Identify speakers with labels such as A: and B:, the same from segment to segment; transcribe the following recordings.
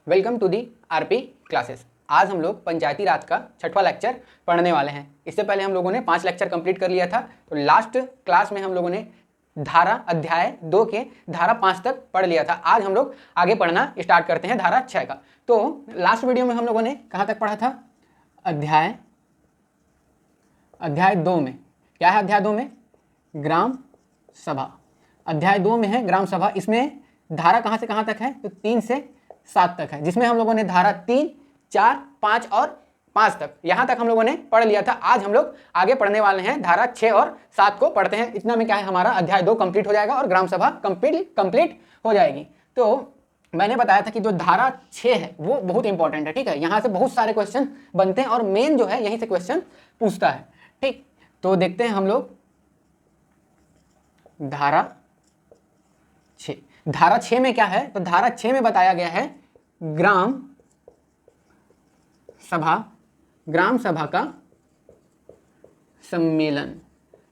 A: Welcome to the RP classes. आज हम लोग पंचायती राज का 6वां लेक्चर पढ़ने वाले हैं। इससे पहले हम लोगों ने 5 लेक्चर कंप्लीट कर लिया था। तो लास्ट क्लास में हम लोगों ने धारा अध्याय 2 के धारा 5 तक पढ़ लिया था। आज हम लोग आगे पढ़ना स्टार्ट करते हैं धारा 6 का। तो लास्ट वीडियो में हम लोगों ने कहाँ तक पढ़ा था? अध्याय 2 में क्या है? अध्याय 2 में ग्राम सभा। अध्याय 2 में है ग्राम सभा। इसमें धारा कहाँ से कहाँ तक है? तो 3 से 7 तक है, जिसमें हम लोगों ने धारा 3, 4, 5 और 5 तक, यहाँ तक हम लोगों ने पढ़ लिया था। आज हम लोग आगे पढ़ने वाले हैं, धारा 6 और 7 को पढ़ते हैं। इतना में क्या है, हमारा अध्याय 2 कंप्लीट हो जाएगा और ग्राम सभा कंप्लीट हो जाएगी। तो मैंने बताया था कि जो धारा 6 है वो बहुत इंपॉर्टेंट है, ठीक है। यहाँ से बहुत सारे क्वेश्चन बनते हैं और मेन जो है यहीं से क्वेश्चन पूछता है, ठीक। तो देखते हैं हम लोग धारा 6। धारा 6 में क्या है? तो धारा 6 में बताया गया है ग्राम सभा का सम्मेलन।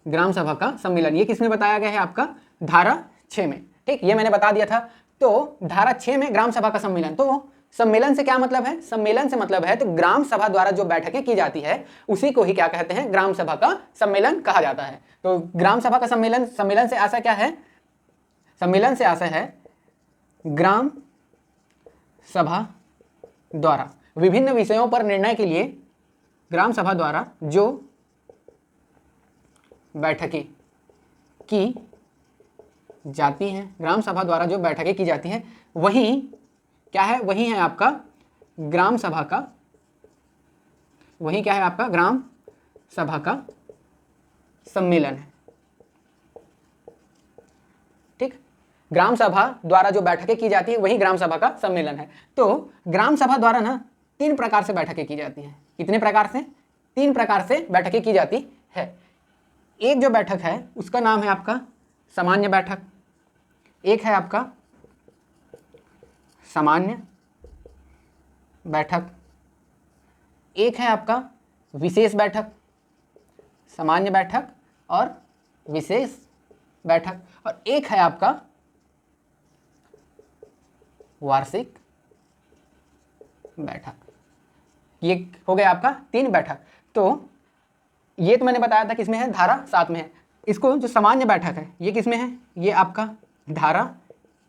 A: ग्राम सभा का सम्मेलन ये किसमें बताया गया है? आपका धारा 6 में, ठीक। ये मैंने बता दिया था। तो धारा 6 में ग्राम सभा का सम्मेलन। तो सम्मेलन से क्या मतलब है? सम्मेलन से मतलब है तो ग्राम सभा द्वारा जो बैठकें की जाती है उसी को ही क्या कहते हैं? ग्राम सभा का सम्मेलन कहा जाता है। तो ग्राम सभा का सम्मेलन से आशय क्या है? सम्मेलन से आशय है ग्राम सभा द्वारा विभिन्न विषयों पर निर्णय के लिए ग्राम सभा द्वारा जो बैठकें की जाती हैं, ग्राम सभा द्वारा जो बैठकें की जाती हैं, वही क्या है? वही है आपका ग्राम सभा का, वही क्या है आपका? ग्राम सभा का सम्मेलन है, ठीक। ग्राम सभा द्वारा जो बैठकें की जाती है वही ग्राम सभा का सम्मेलन है। तो ग्राम सभा द्वारा ना 3 प्रकार से बैठकें की जाती हैं। कितने प्रकार से? 3 प्रकार से बैठकें की जाती है। एक जो बैठक है उसका नाम है आपका सामान्य बैठक, एक है आपका सामान्य बैठक, एक है आपका विशेष बैठक, सामान्य बैठक और विशेष बैठक, और एक है आपका वार्षिक बैठक। ये हो गया आपका 3 बैठक। तो ये तो मैंने बताया था किसमें है? धारा 7 में है। इसको जो सामान्य बैठक है ये किसमें है? ये आपका धारा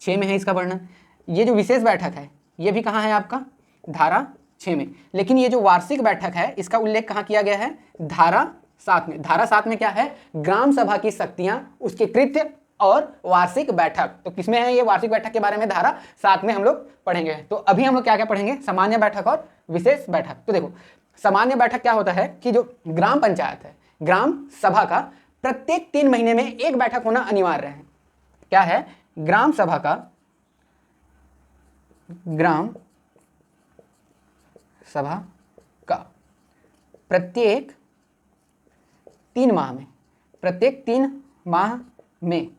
A: 6 में है इसका वर्णन। ये जो विशेष बैठक है ये भी कहाँ है? आपका धारा 6 में। लेकिन ये जो वार्षिक बैठक है इसका उल्लेख कहाँ किया गया है? धारा 7 में। धारा 7 में क्या है? ग्राम सभा की शक्तियां, उसके कृत्य और वार्षिक बैठक। तो किसमें है ये वार्षिक बैठक के बारे में? धारा 7 में हम लोग पढ़ेंगे। तो अभी हम लोग क्या क्या पढ़ेंगे? सामान्य बैठक और विशेष बैठक। तो देखो सामान्य बैठक क्या होता है कि जो ग्राम पंचायत है, ग्राम सभा का प्रत्येक 3 महीने में एक बैठक होना अनिवार्य है। क्या है? ग्राम सभा का, ग्राम सभा का प्रत्येक 3 माह में, प्रत्येक 3 माह में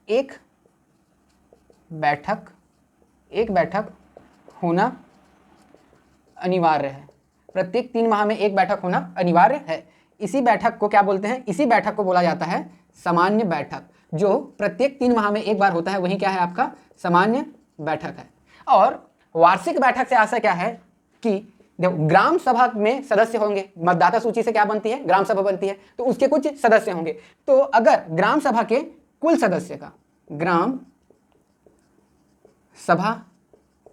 A: एक बैठक होना अनिवार्य है। प्रत्येक 3 माह में एक बैठक होना अनिवार्य है। इसी बैठक को क्या बोलते हैं? इसी बैठक को बोला जाता है सामान्य बैठक। जो प्रत्येक 3 माह में एक बार होता है वही क्या है? आपका सामान्य बैठक है। और वार्षिक बैठक से आशय क्या है कि देखो ग्राम सभा में सदस्य होंगे, मतदाता सूची से क्या बनती है? ग्राम सभा बनती है। तो उसके कुछ सदस्य होंगे। तो अगर ग्राम सभा के कुल सदस्य का, ग्राम सभा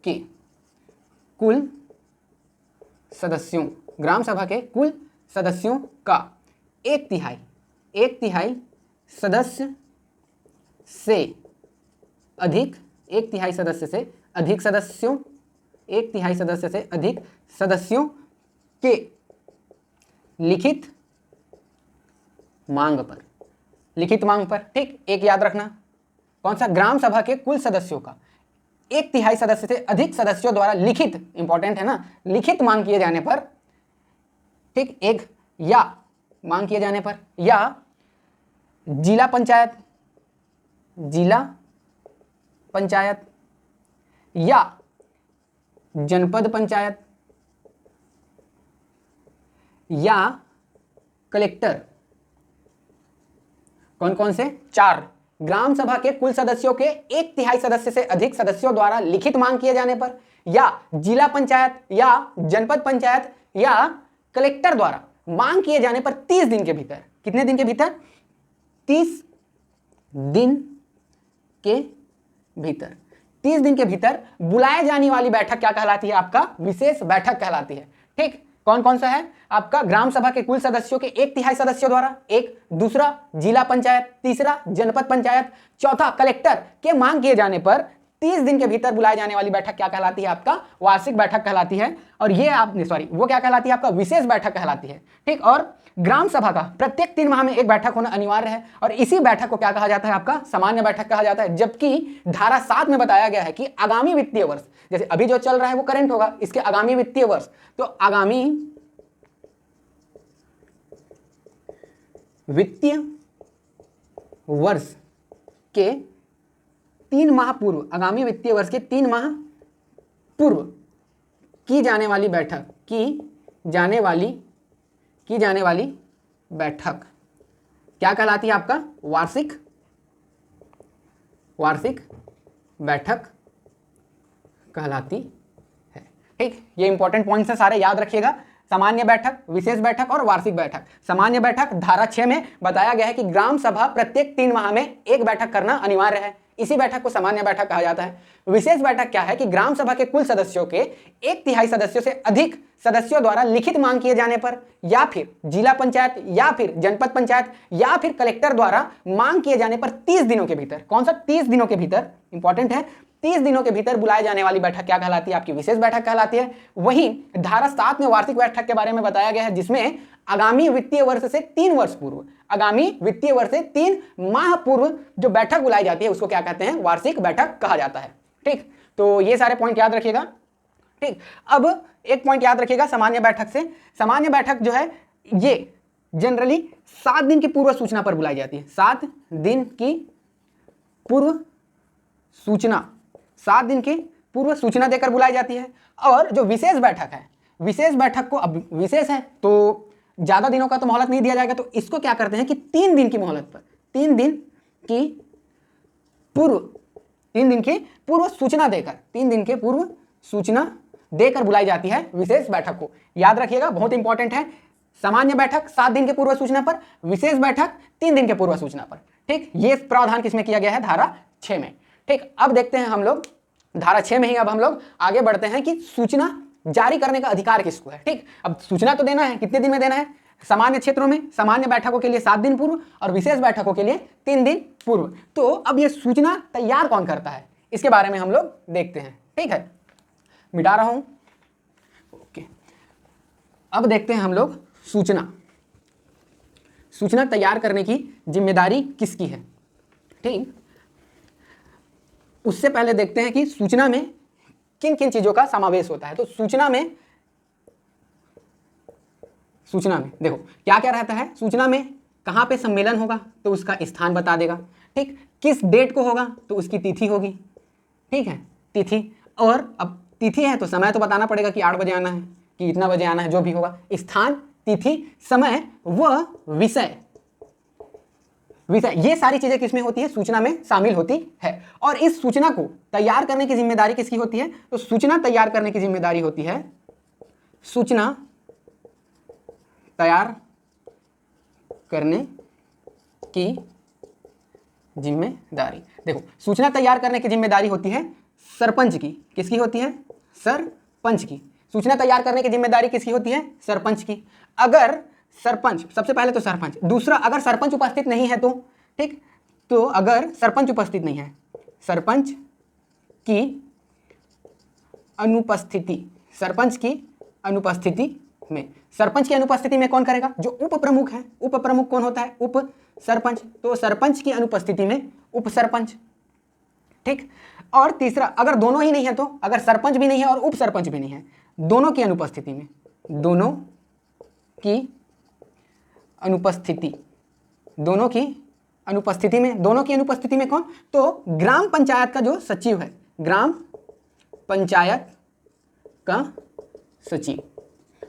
A: के कुल सदस्यों, ग्राम सभा के कुल सदस्यों का 1/3 सदस्य से अधिक, 1/3 सदस्य से अधिक सदस्यों, 1/3 सदस्य से अधिक सदस्यों के लिखित मांग पर, ठीक। एक याद रखना, कौन सा? ग्राम सभा के कुल सदस्यों का 1/3 सदस्य से अधिक सदस्यों द्वारा लिखित, इंपॉर्टेंट है ना, लिखित मांग किए जाने पर, ठीक। एक या मांग किए जाने पर, या जिला पंचायत या जनपद पंचायत या कलेक्टर, कौन कौन से? 4 ग्राम सभा के कुल सदस्यों के 1/3 सदस्य से अधिक सदस्यों द्वारा लिखित मांग किए जाने पर, या जिला पंचायत या जनपद पंचायत या कलेक्टर द्वारा मांग किए जाने पर 30 दिन के भीतर, कितने दिन के भीतर? 30 दिन के भीतर, 30 दिन के भीतर बुलाए जाने वाली बैठक क्या कहलाती है? आपका विशेष बैठक कहलाती है। ठीक, कौन कौन सा है? आपका ग्राम सभा के कुल सदस्यों के 1/3 सदस्यों द्वारा, एक, दूसरा जिला पंचायत, तीसरा जनपद पंचायत, चौथा कलेक्टर के मांग किए जाने पर 30 दिन के भीतर बुलाए जाने वाली बैठक क्या कहलाती है? आपका वार्षिक बैठक कहलाती है। और ये आपने वो क्या कहलाती है? आपका विशेष बैठक कहलाती है। ठीक, और ग्राम सभा का प्रत्येक 3 माह में एक बैठक होना अनिवार्य है और इसी बैठक को क्या कहा जाता है? आपका सामान्य बैठक कहा जाता है। जबकि धारा 7 में बताया गया है कि आगामी वित्तीय वर्ष, जैसे अभी जो चल रहा है वो करंट होगा, इसके आगामी वित्तीय वर्ष, तो आगामी वित्तीय वर्ष के 3 माह पूर्व, आगामी वित्तीय वर्ष के 3 माह पूर्व की जाने वाली बैठक, की जाने वाली बैठक क्या कहलाती है? आपका वार्षिक बैठक कहलाती है। ठीक, ये इंपॉर्टेंट पॉइंट्स है, सारे याद रखिएगा। सामान्य बैठक, विशेष बैठक और वार्षिक बैठक। सामान्य बैठक धारा 6 में बताया गया है कि ग्राम सभा प्रत्येक 3 माह में एक बैठक करना अनिवार्य है, इसी बैठक को सामान्य बैठक कहा जाता है। विशेष बैठक क्या है? कि ग्राम सभा के कुल सदस्यों के 1/3 सदस्यों से अधिक सदस्यों द्वारा लिखित मांग किए जाने पर या फिर जिला पंचायत या फिर जनपद पंचायत या फिर कलेक्टर द्वारा मांग किए जाने पर 30 दिनों के भीतर, कौन सा? 30 दिनों के भीतर, इंपॉर्टेंट है, 30 दिनों के भीतर बुलाए जाने वाली बैठक क्या कहलाती है? आपकी विशेष बैठक कहलाती है। वहीं धारा 7 में वार्षिक बैठक के बारे में बताया गया है, जिसमें आगामी वित्तीय वर्ष से 3 वर्ष पूर्व, आगामी वित्तीय वर्ष से 3 माह पूर्व जो बैठक बुलाई जाती है उसको क्या कहते हैं? वार्षिक बैठक कहा जाता है। ठीक, तो ये सारे पॉइंट याद रखिएगा। ठीक, अब एक पॉइंट याद रखिएगा सामान्य बैठक से। सामान्य बैठक जो है ये जनरली 7 दिन की पूर्व सूचना पर बुलाई जाती है। 7 दिन की पूर्व सूचना, 7 दिन की पूर्व सूचना देकर बुलाई जाती है। और जो विशेष बैठक है, विशेष बैठक को, अब विशेष है तो ज्यादा दिनों का तो मोहलत नहीं दिया जाएगा, तो इसको क्या करते हैं कि 3 दिन की मोहलत पर, 3 दिन की पूर्व सूचना देकर, 3 दिन के पूर्व सूचना देकर बुलाई जाती है विशेष बैठक को। याद रखिएगा, बहुत इंपॉर्टेंट है। सामान्य बैठक 7 दिन के पूर्व सूचना पर, विशेष बैठक 3 दिन के पूर्व सूचना पर। ठीक, ये प्रावधान किसमें किया गया है? धारा 6 में। ठीक, अब देखते हैं हम लोग धारा 6 में ही, अब हम लोग आगे बढ़ते हैं कि सूचना जारी करने का अधिकार किसको है। ठीक, अब सूचना तो देना है, कितने दिन में देना है? सामान्य क्षेत्रों में सामान्य बैठकों के लिए 7 दिन पूर्व और विशेष बैठकों के लिए 3 दिन पूर्व। तो अब ये सूचना तैयार कौन करता है, इसके बारे में हम लोग देखते हैं। ठीक है, मिटा रहा हूं। ओके, अब देखते हैं हम लोग सूचना तैयार करने की जिम्मेदारी किसकी है। ठीक, उससे पहले देखते हैं कि सूचना में किन किन चीजों का समावेश होता है। तो सूचना में देखो क्या क्या रहता है। सूचना में कहाँ पे सम्मेलन होगा तो उसका स्थान बता देगा। ठीक, किस डेट को होगा तो उसकी तिथि होगी। ठीक है, तिथि, और अब तिथि है तो समय तो बताना पड़ेगा कि 8 बजे आना है कि इतना बजे आना है, जो भी होगा। स्थान, तिथि, समय व विषय, ये सारी चीजें किसमें होती है? सूचना में शामिल होती है। और इस सूचना को तैयार करने की जिम्मेदारी किसकी होती है? तो सूचना तैयार करने की जिम्मेदारी होती है, सूचना तैयार करने की जिम्मेदारी, देखो सूचना तैयार करने की जिम्मेदारी होती है सरपंच की। किसकी होती है? सरपंच की। सूचना तैयार करने की जिम्मेदारी किसकी होती है? सरपंच की। अगर सरपंच, सबसे पहले तो सरपंच, दूसरा अगर सरपंच उपस्थित नहीं है तो, ठीक, तो अगर सरपंच उपस्थित नहीं है, सरपंच की अनुपस्थिति, सरपंच की अनुपस्थिति में, सरपंच की अनुपस्थिति में कौन करेगा? जो उप प्रमुख है। उप प्रमुख कौन होता है? उप सरपंच। तो सरपंच की अनुपस्थिति में उप सरपंच। ठीक, और तीसरा अगर दोनों ही नहीं है तो, अगर सरपंच भी नहीं है और उप सरपंच भी नहीं है, दोनों की अनुपस्थिति में, दोनों की अनुपस्थिति, दोनों की अनुपस्थिति में कौन? तो ग्राम पंचायत का जो सचिव है, ग्राम पंचायत का सचिव।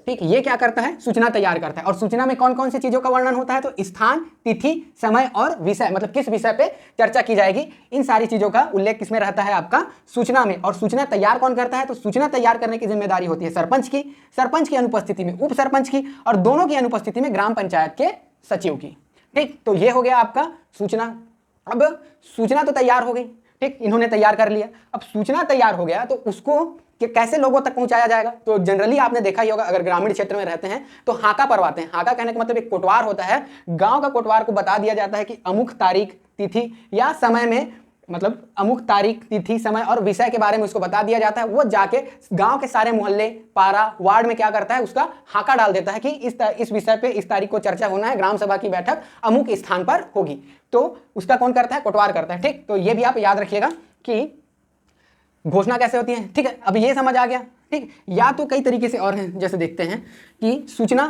A: ठीक, ठीक, ये क्या करता है, सूचना तैयार करता है। और सूचना में कौन कौन सी चीजों का वर्णन होता है, तो स्थान, तिथि, समय और विषय, मतलब किस विषय पे चर्चा की जाएगी, इन सारी चीजों का उल्लेख किसमें रहता है, आपका सूचना में। और सूचना तैयार कौन करता है, तो सूचना तैयार करने की जिम्मेदारी होती है सरपंच की, सरपंच की अनुपस्थिति में उप सरपंच की, और दोनों की अनुपस्थिति में ग्राम पंचायत के सचिव की। ठीक, तो ये हो गया आपका सूचना। अब सूचना तो तैयार हो गई, ठीक, इन्होंने तैयार कर लिया। अब सूचना तैयार हो गया तो उसको कि कैसे लोगों तक पहुंचाया जाएगा, तो जनरली आपने देखा ही होगा, अगर ग्रामीण क्षेत्र में रहते हैं तो हाका परवाते हैं। हाका कहने का मतलब एक कोटवार होता है, गांव का कोटवार को बता दिया जाता है कि अमुक तारीख, तिथि या समय में, मतलब अमुक तारीख, तिथि, समय और विषय के बारे में उसको बता दिया जाता है। वो जाके गांव के सारे मोहल्ले, पारा, वार्ड में क्या करता है, उसका हाका डाल देता है कि इस विषय पे इस तारीख को चर्चा होना है, ग्राम सभा की बैठक अमुक स्थान पर होगी। तो उसका कौन करता है, कोटवार करता है। ठीक, तो ये भी आप याद रखिएगा कि घोषणा कैसे होती है। ठीक है, अब ये समझ आ गया। ठीक, या तो कई तरीके से और हैं, जैसे देखते हैं कि सूचना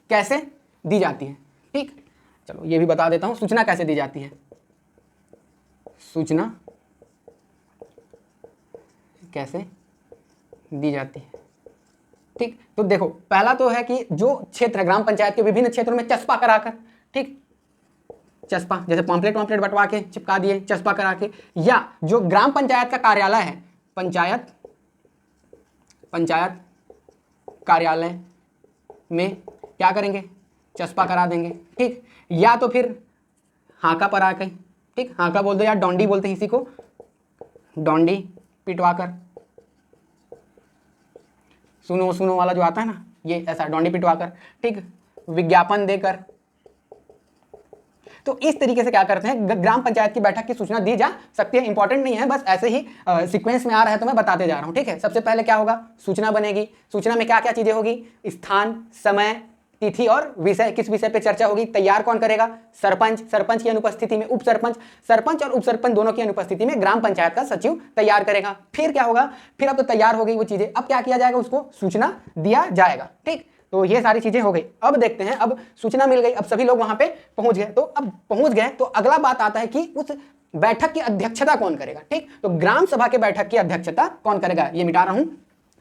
A: कैसे दी जाती है। ठीक, चलो ये भी बता देता हूं, सूचना कैसे दी जाती है। सूचना कैसे दी जाती है। ठीक, तो देखो पहला तो है कि जो क्षेत्र है, ग्राम पंचायत के विभिन्न क्षेत्रों में चस्पा कराकर, ठीक, चस्पा जैसे पॉम्पलेट बंटवा के चिपका दिए, चस्पा करा के, या जो ग्राम पंचायत का कार्यालय है, पंचायत कार्यालय में क्या करेंगे, चस्पा करा देंगे। ठीक, या तो फिर हाका पर आके, ठीक, हाका बोल दो या डोंडी बोलते हैं इसी को, डोंडी पिटवाकर, सुनो सुनो वाला जो आता है ना, ये ऐसा डोंडी पिटवाकर, ठीक, विज्ञापन देकर। तो इस तरीके से क्या करते हैं, ग्राम पंचायत की बैठक की सूचना दी जा सकती है। इंपॉर्टेंट नहीं है, बस ऐसे ही सीक्वेंस में आ रहा है तो मैं बताते जा रहा हूं। ठीक है, सबसे पहले क्या होगा, सूचना बनेगी। सूचना में क्या क्या चीजें होगी, स्थान, समय, तिथि और विषय, किस विषय पे चर्चा होगी। तैयार कौन करेगा, सरपंच, सरपंच की अनुपस्थिति में उप सरपंच, सरपंच और उप सरपंच दोनों की अनुपस्थिति में ग्राम पंचायत का सचिव तैयार करेगा। फिर क्या होगा, फिर अब तो तैयार हो गई वो चीजें, अब क्या किया जाएगा, उसको सूचना दिया जाएगा। ठीक, तो ये सारी चीजें हो गई। अब देखते हैं, अब सूचना मिल गई, अब सभी लोग वहां पे पहुंच गए। तो अब पहुंच गए तो अगला बात आता है कि उस बैठक की अध्यक्षता कौन करेगा। ठीक, तो ग्राम सभा के बैठक की अध्यक्षता कौन करेगा, ये मिटा रहा हूं।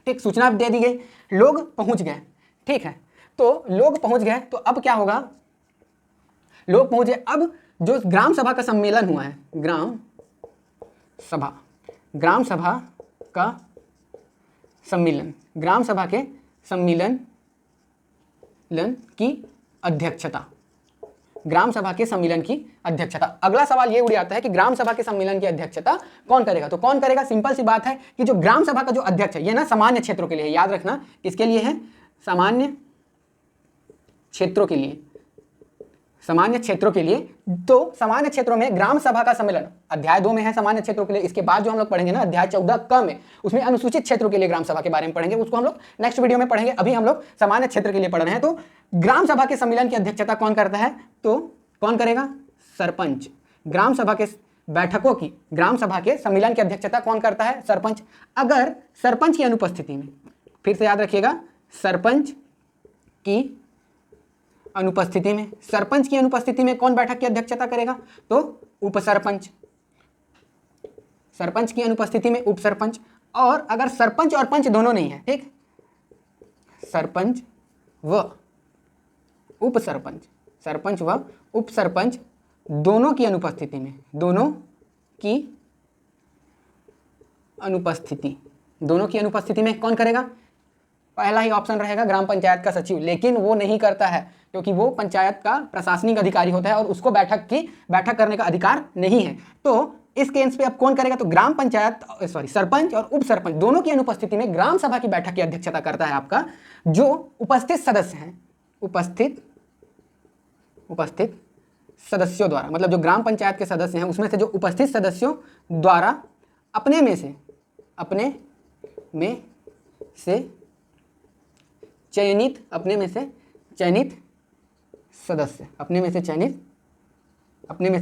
A: ठीक, सूचना दे दी गई, लोग पहुंच गए। ठीक है, तो लोग पहुंच गए तो अब क्या होगा, लोग पहुंचे। अब जो ग्राम सभा का सम्मेलन हुआ है, ग्राम सभा का सम्मेलन, ग्राम सभा के सम्मेलन की अध्यक्षता, ग्राम सभा के सम्मेलन की अध्यक्षता। अगला सवाल ये उड़ आता है कि ग्राम सभा के सम्मेलन की अध्यक्षता कौन करेगा, तो कौन करेगा, सिंपल सी बात है कि जो ग्राम सभा का जो अध्यक्ष है, ये ना सामान्य क्षेत्रों के लिए, याद रखना किसके लिए है, सामान्य क्षेत्रों के लिए, सामान्य क्षेत्रों के लिए। तो सामान्य क्षेत्रों में ग्राम सभा का सम्मेलन अध्याय 2 में है सामान्य क्षेत्रों के लिए। इसके बाद जो हम लोग पढ़ेंगे ना अध्याय 14 क में, उसमें अनुसूचित क्षेत्रों के लिए ग्राम सभा के बारे में पढ़ेंगे, उसको हम लोग नेक्स्ट वीडियो में पढ़ेंगे। अभी हम लोग सामान्य क्षेत्र के लिए पढ़ रहे हैं। तो ग्राम सभा के सम्मेलन की अध्यक्षता कौन करता है, तो कौन करेगा, सरपंच। ग्राम सभा के बैठकों की, ग्राम सभा के सम्मेलन की अध्यक्षता कौन करता है, सरपंच। अगर सरपंच की अनुपस्थिति में, फिर से याद रखिएगा, सरपंच की अनुपस्थिति में, सरपंच की अनुपस्थिति में कौन बैठक की अध्यक्षता करेगा, तो उप सरपंच। सरपंच की अनुपस्थिति में उप सरपंच। और अगर सरपंच और पंच दोनों नहीं है, ठीक, सरपंच व उप सरपंच, सरपंच व उप सरपंच दोनों की अनुपस्थिति में, दोनों की अनुपस्थिति, दोनों की अनुपस्थिति में कौन करेगा, पहला ही ऑप्शन रहेगा ग्राम पंचायत का सचिव। लेकिन वो नहीं करता है क्योंकि वो पंचायत का प्रशासनिक अधिकारी होता है और उसको बैठक करने का अधिकार नहीं है। तो इस केस पे अब कौन करेगा, तो ग्राम पंचायत सरपंच और उप सरपंच दोनों की अनुपस्थिति में ग्राम सभा की बैठक की अध्यक्षता करता है आपका जो उपस्थित सदस्य हैं, उपस्थित सदस्यों द्वारा, मतलब जो ग्राम पंचायत के सदस्य हैं उसमें से जो उपस्थित सदस्यों द्वारा अपने में से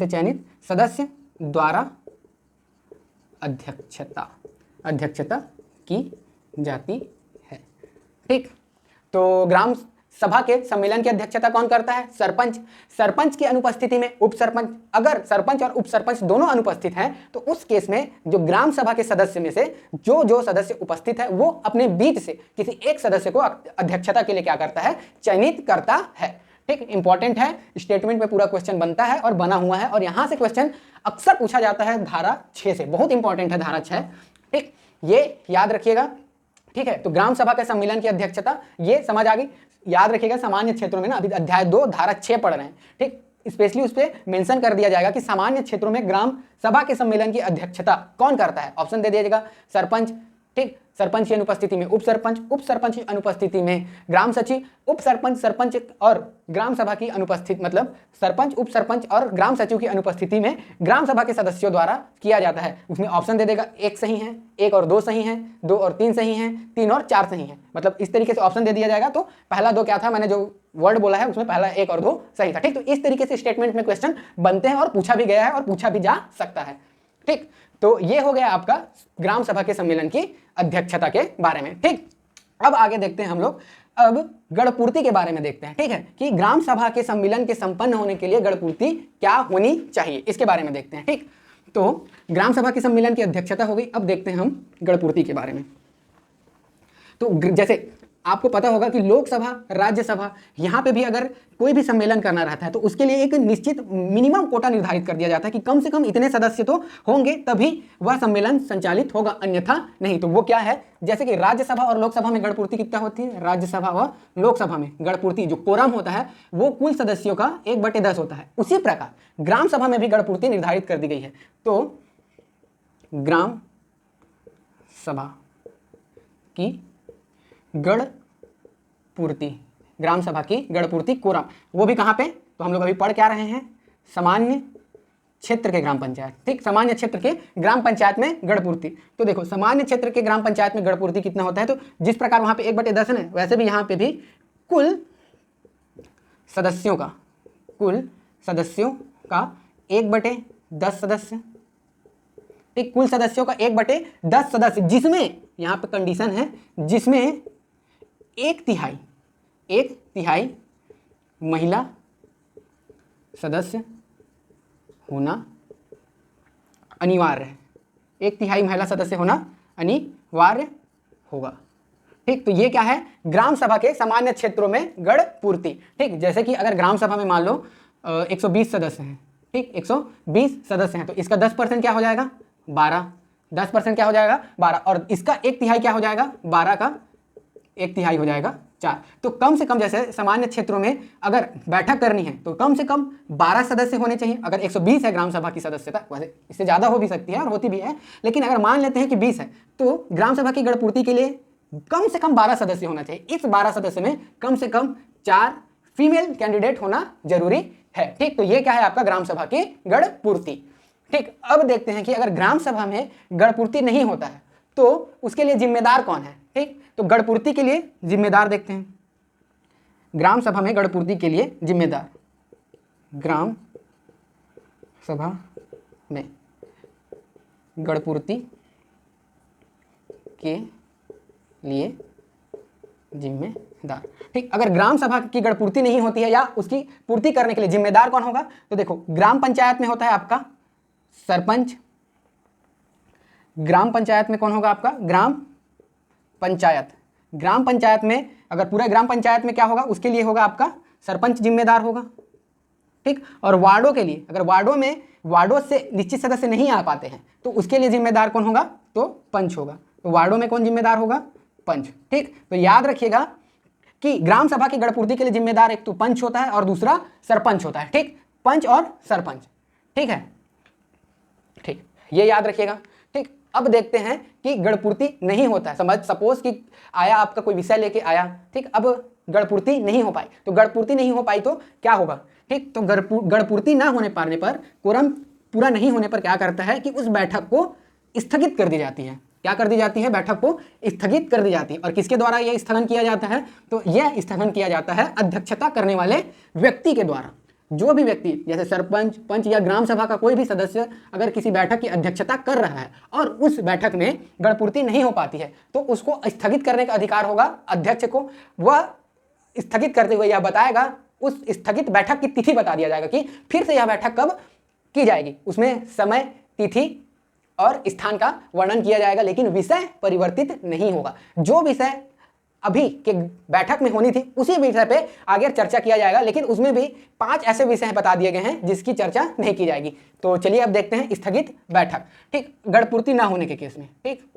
A: चयनित सदस्य द्वारा अध्यक्षता की जाती है। ठीक, तो ग्राम सभा के सम्मेलन की अध्यक्षता कौन करता है? सरपंच। सरपंच की अनुपस्थिति में उप सरपंच। अगर सरपंच और उप सरपंच दोनों अनुपस्थित हैं तो उस केस में जो ग्राम सभा के सदस्य में से जो सदस्य उपस्थित है वो अपने बीच से किसी एक सदस्य को अध्यक्षता के लिए क्या करता है? चयनित करता है। ठीक, इंपॉर्टेंट है, स्टेटमेंट में पूरा क्वेश्चन बनता है और बना हुआ है, और यहां से क्वेश्चन अक्सर पूछा जाता है धारा 6 से, बहुत इंपॉर्टेंट है धारा 6। ठीक, ये याद रखिएगा। ठीक है, तो ग्राम सभा के सम्मेलन की अध्यक्षता, ये समझ आ गई। याद रखिएगा सामान्य क्षेत्रों में ना, अभी अध्याय 2 धारा 6 पढ़ रहे हैं। ठीक, स्पेशली उस पर मेंशन कर दिया जाएगा कि सामान्य क्षेत्रों में ग्राम सभा के सम्मेलन की अध्यक्षता कौन करता है। ऑप्शन दे दिया सरपंच। ठीक, सरपंच की अनुपस्थिति में उप सरपंच, उप सरपंच की अनुपस्थिति में ग्राम सचिव, उप सरपंच, सरपंच और ग्राम सभा की अनुपस्थिति, मतलब सरपंच, उप सरपंच और ग्राम सचिव की अनुपस्थिति में ग्राम सभा के सदस्यों द्वारा किया जाता है। उसमें ऑप्शन दे देगा 1 सही है, 1 और 2 सही है, 2 और 3 सही है, 3 और 4 सही है। मतलब इस तरीके से ऑप्शन दे दिया जाएगा। तो पहला 2 क्या था, मैंने जो वर्ड बोला है उसमें पहला 1 और 2 सही था। ठीक, तो इस तरीके से स्टेटमेंट में क्वेश्चन बनते हैं और पूछा भी गया है और पूछा भी जा सकता है। ठीक, तो ये हो गया आपका ग्राम सभा के सम्मेलन की अध्यक्षता के बारे में। ठीक, अब आगे देखते हैं हम लोग, अब गणपूर्ति के बारे में देखते हैं। ठीक है, कि ग्राम सभा के सम्मेलन के संपन्न होने के लिए गणपूर्ति क्या होनी चाहिए, इसके बारे में देखते हैं। ठीक, तो ग्राम सभा के सम्मेलन की अध्यक्षता हो गई। अब देखते हैं हम गणपूर्ति के बारे में। तो जैसे आपको पता होगा कि लोकसभा, राज्यसभा, यहाँ पे भी अगर कोई भी सम्मेलन करना रहता है तो उसके लिए एक निश्चित मिनिमम कोटा निर्धारित कर दिया जाता है कि कम से कम इतने सदस्य तो होंगे तभी वह सम्मेलन संचालित होगा, अन्यथा नहीं। तो वो क्या है, जैसे कि राज्यसभा और लोकसभा में गणपूर्ति कितना होती है, राज्यसभा और लोकसभा में गणपूर्ति जो कोरम होता है वो कुल सदस्यों का 1/10 होता है। उसी प्रकार ग्राम सभा में भी गणपूर्ति निर्धारित कर दी गई है। तो ग्राम सभा की गणपूर्ति, ग्राम सभा की गणपूर्ति कोरम, वो भी कहाँ पे, तो हम लोग अभी पढ़ क्या रहे हैं, सामान्य क्षेत्र के ग्राम पंचायत। ठीक, सामान्य क्षेत्र के ग्राम पंचायत में गणपूर्ति। तो देखो सामान्य क्षेत्र के ग्राम पंचायत में गणपूर्ति कितना होता है, तो जिस प्रकार वहाँ पे 1/10 है ना, वैसे भी यहाँ पे भी कुल सदस्यों का 1/10 सदस्य। ठीक, कुल सदस्यों का 1/10 सदस्य, जिसमें यहाँ पे कंडीशन है, जिसमें 1/3 महिला सदस्य होना अनिवार्य है। 1/3 महिला सदस्य होना अनिवार्य होगा। ठीक, तो ये क्या है, ग्राम सभा के सामान्य क्षेत्रों में गणपूर्ति। ठीक, जैसे कि अगर ग्राम सभा में मान लो 120 सदस्य हैं। ठीक, 120 सदस्य हैं, तो इसका 10% क्या हो जाएगा, 12। 10% क्या हो जाएगा, 12, और इसका 1/3 क्या हो जाएगा, 12 का 1/3 हो जाएगा 4। तो कम से कम जैसे सामान्य क्षेत्रों में अगर बैठक करनी है तो कम से कम 12 सदस्य होने चाहिए। अगर 120 है ग्राम सभा की सदस्यता, वैसे इससे ज़्यादा हो भी सकती है और होती भी है, लेकिन अगर मान लेते हैं कि 20 है तो ग्राम सभा की गणपूर्ति के लिए कम से कम 12 सदस्य होना चाहिए। इस 12 सदस्य में कम से कम 4 फीमेल कैंडिडेट होना जरूरी है। ठीक, तो ये क्या है आपका ग्राम सभा की गणपूर्ति। ठीक, अब देखते हैं कि अगर ग्राम सभा में गणपूर्ति नहीं होता है तो उसके लिए जिम्मेदार कौन है। ठीक, तो गणपूर्ति के लिए जिम्मेदार देखते हैं। ग्राम सभा में गणपूर्ति के लिए जिम्मेदार, ग्राम सभा में गणपूर्ति के लिए जिम्मेदार। ठीक, अगर ग्राम सभा की गणपूर्ति नहीं होती है या उसकी पूर्ति करने के लिए जिम्मेदार कौन होगा, तो देखो ग्राम पंचायत में होता है आपका सरपंच। ग्राम पंचायत में कौन होगा आपका, ग्राम पंचायत। ग्राम पंचायत में अगर पूरा ग्राम पंचायत में क्या होगा, उसके लिए होगा आपका सरपंच जिम्मेदार होगा। ठीक, और वार्डों के लिए, अगर वार्डों से निश्चित सदस्य नहीं आ पाते हैं तो उसके लिए जिम्मेदार कौन होगा, तो पंच होगा। तो वार्डों में कौन जिम्मेदार होगा, पंच। ठीक, तो याद रखिएगा कि ग्राम सभा की गणपूर्ति के लिए जिम्मेदार एक तो पंच होता है और दूसरा सरपंच होता है। ठीक, पंच और सरपंच। ठीक है, ठीक, ये याद रखिएगा। ठीक, अब देखते हैं कि गणपूर्ति नहीं होता है। सपोज कि आया आपका कोई विषय लेके आया, ठीक, अब गणपूर्ति नहीं हो पाई, तो गणपूर्ति नहीं हो पाई तो क्या होगा। ठीक, तो गणपूर्ति ना होने पाने पर, कोरम पूरा नहीं होने पर क्या करता है कि उस बैठक को स्थगित कर दी जाती है। क्या कर दी जाती है, बैठक को स्थगित कर दी जाती है। और किसके द्वारा यह स्थगन किया जाता है, तो यह स्थगन किया जाता है अध्यक्षता करने वाले व्यक्ति के द्वारा। जो भी व्यक्ति, जैसे सरपंच, पंच या ग्राम सभा का कोई भी सदस्य अगर किसी बैठक की अध्यक्षता कर रहा है और उस बैठक में गणपूर्ति नहीं हो पाती है तो उसको स्थगित करने का अधिकार होगा अध्यक्ष को। वह स्थगित करते हुए यह बताएगा, उस स्थगित बैठक की तिथि बता दिया जाएगा कि फिर से यह बैठक कब की जाएगी। उसमें समय, तिथि और स्थान का वर्णन किया जाएगा, लेकिन विषय परिवर्तित नहीं होगा। जो विषय अभी के बैठक में होनी थी उसी विषय पे आगे चर्चा किया जाएगा, लेकिन उसमें भी 5 ऐसे विषय बता दिए गए हैं जिसकी चर्चा नहीं की जाएगी। तो चलिए अब देखते हैं स्थगित बैठक। ठीक, गणपूर्ति ना होने के केस में, ठीक,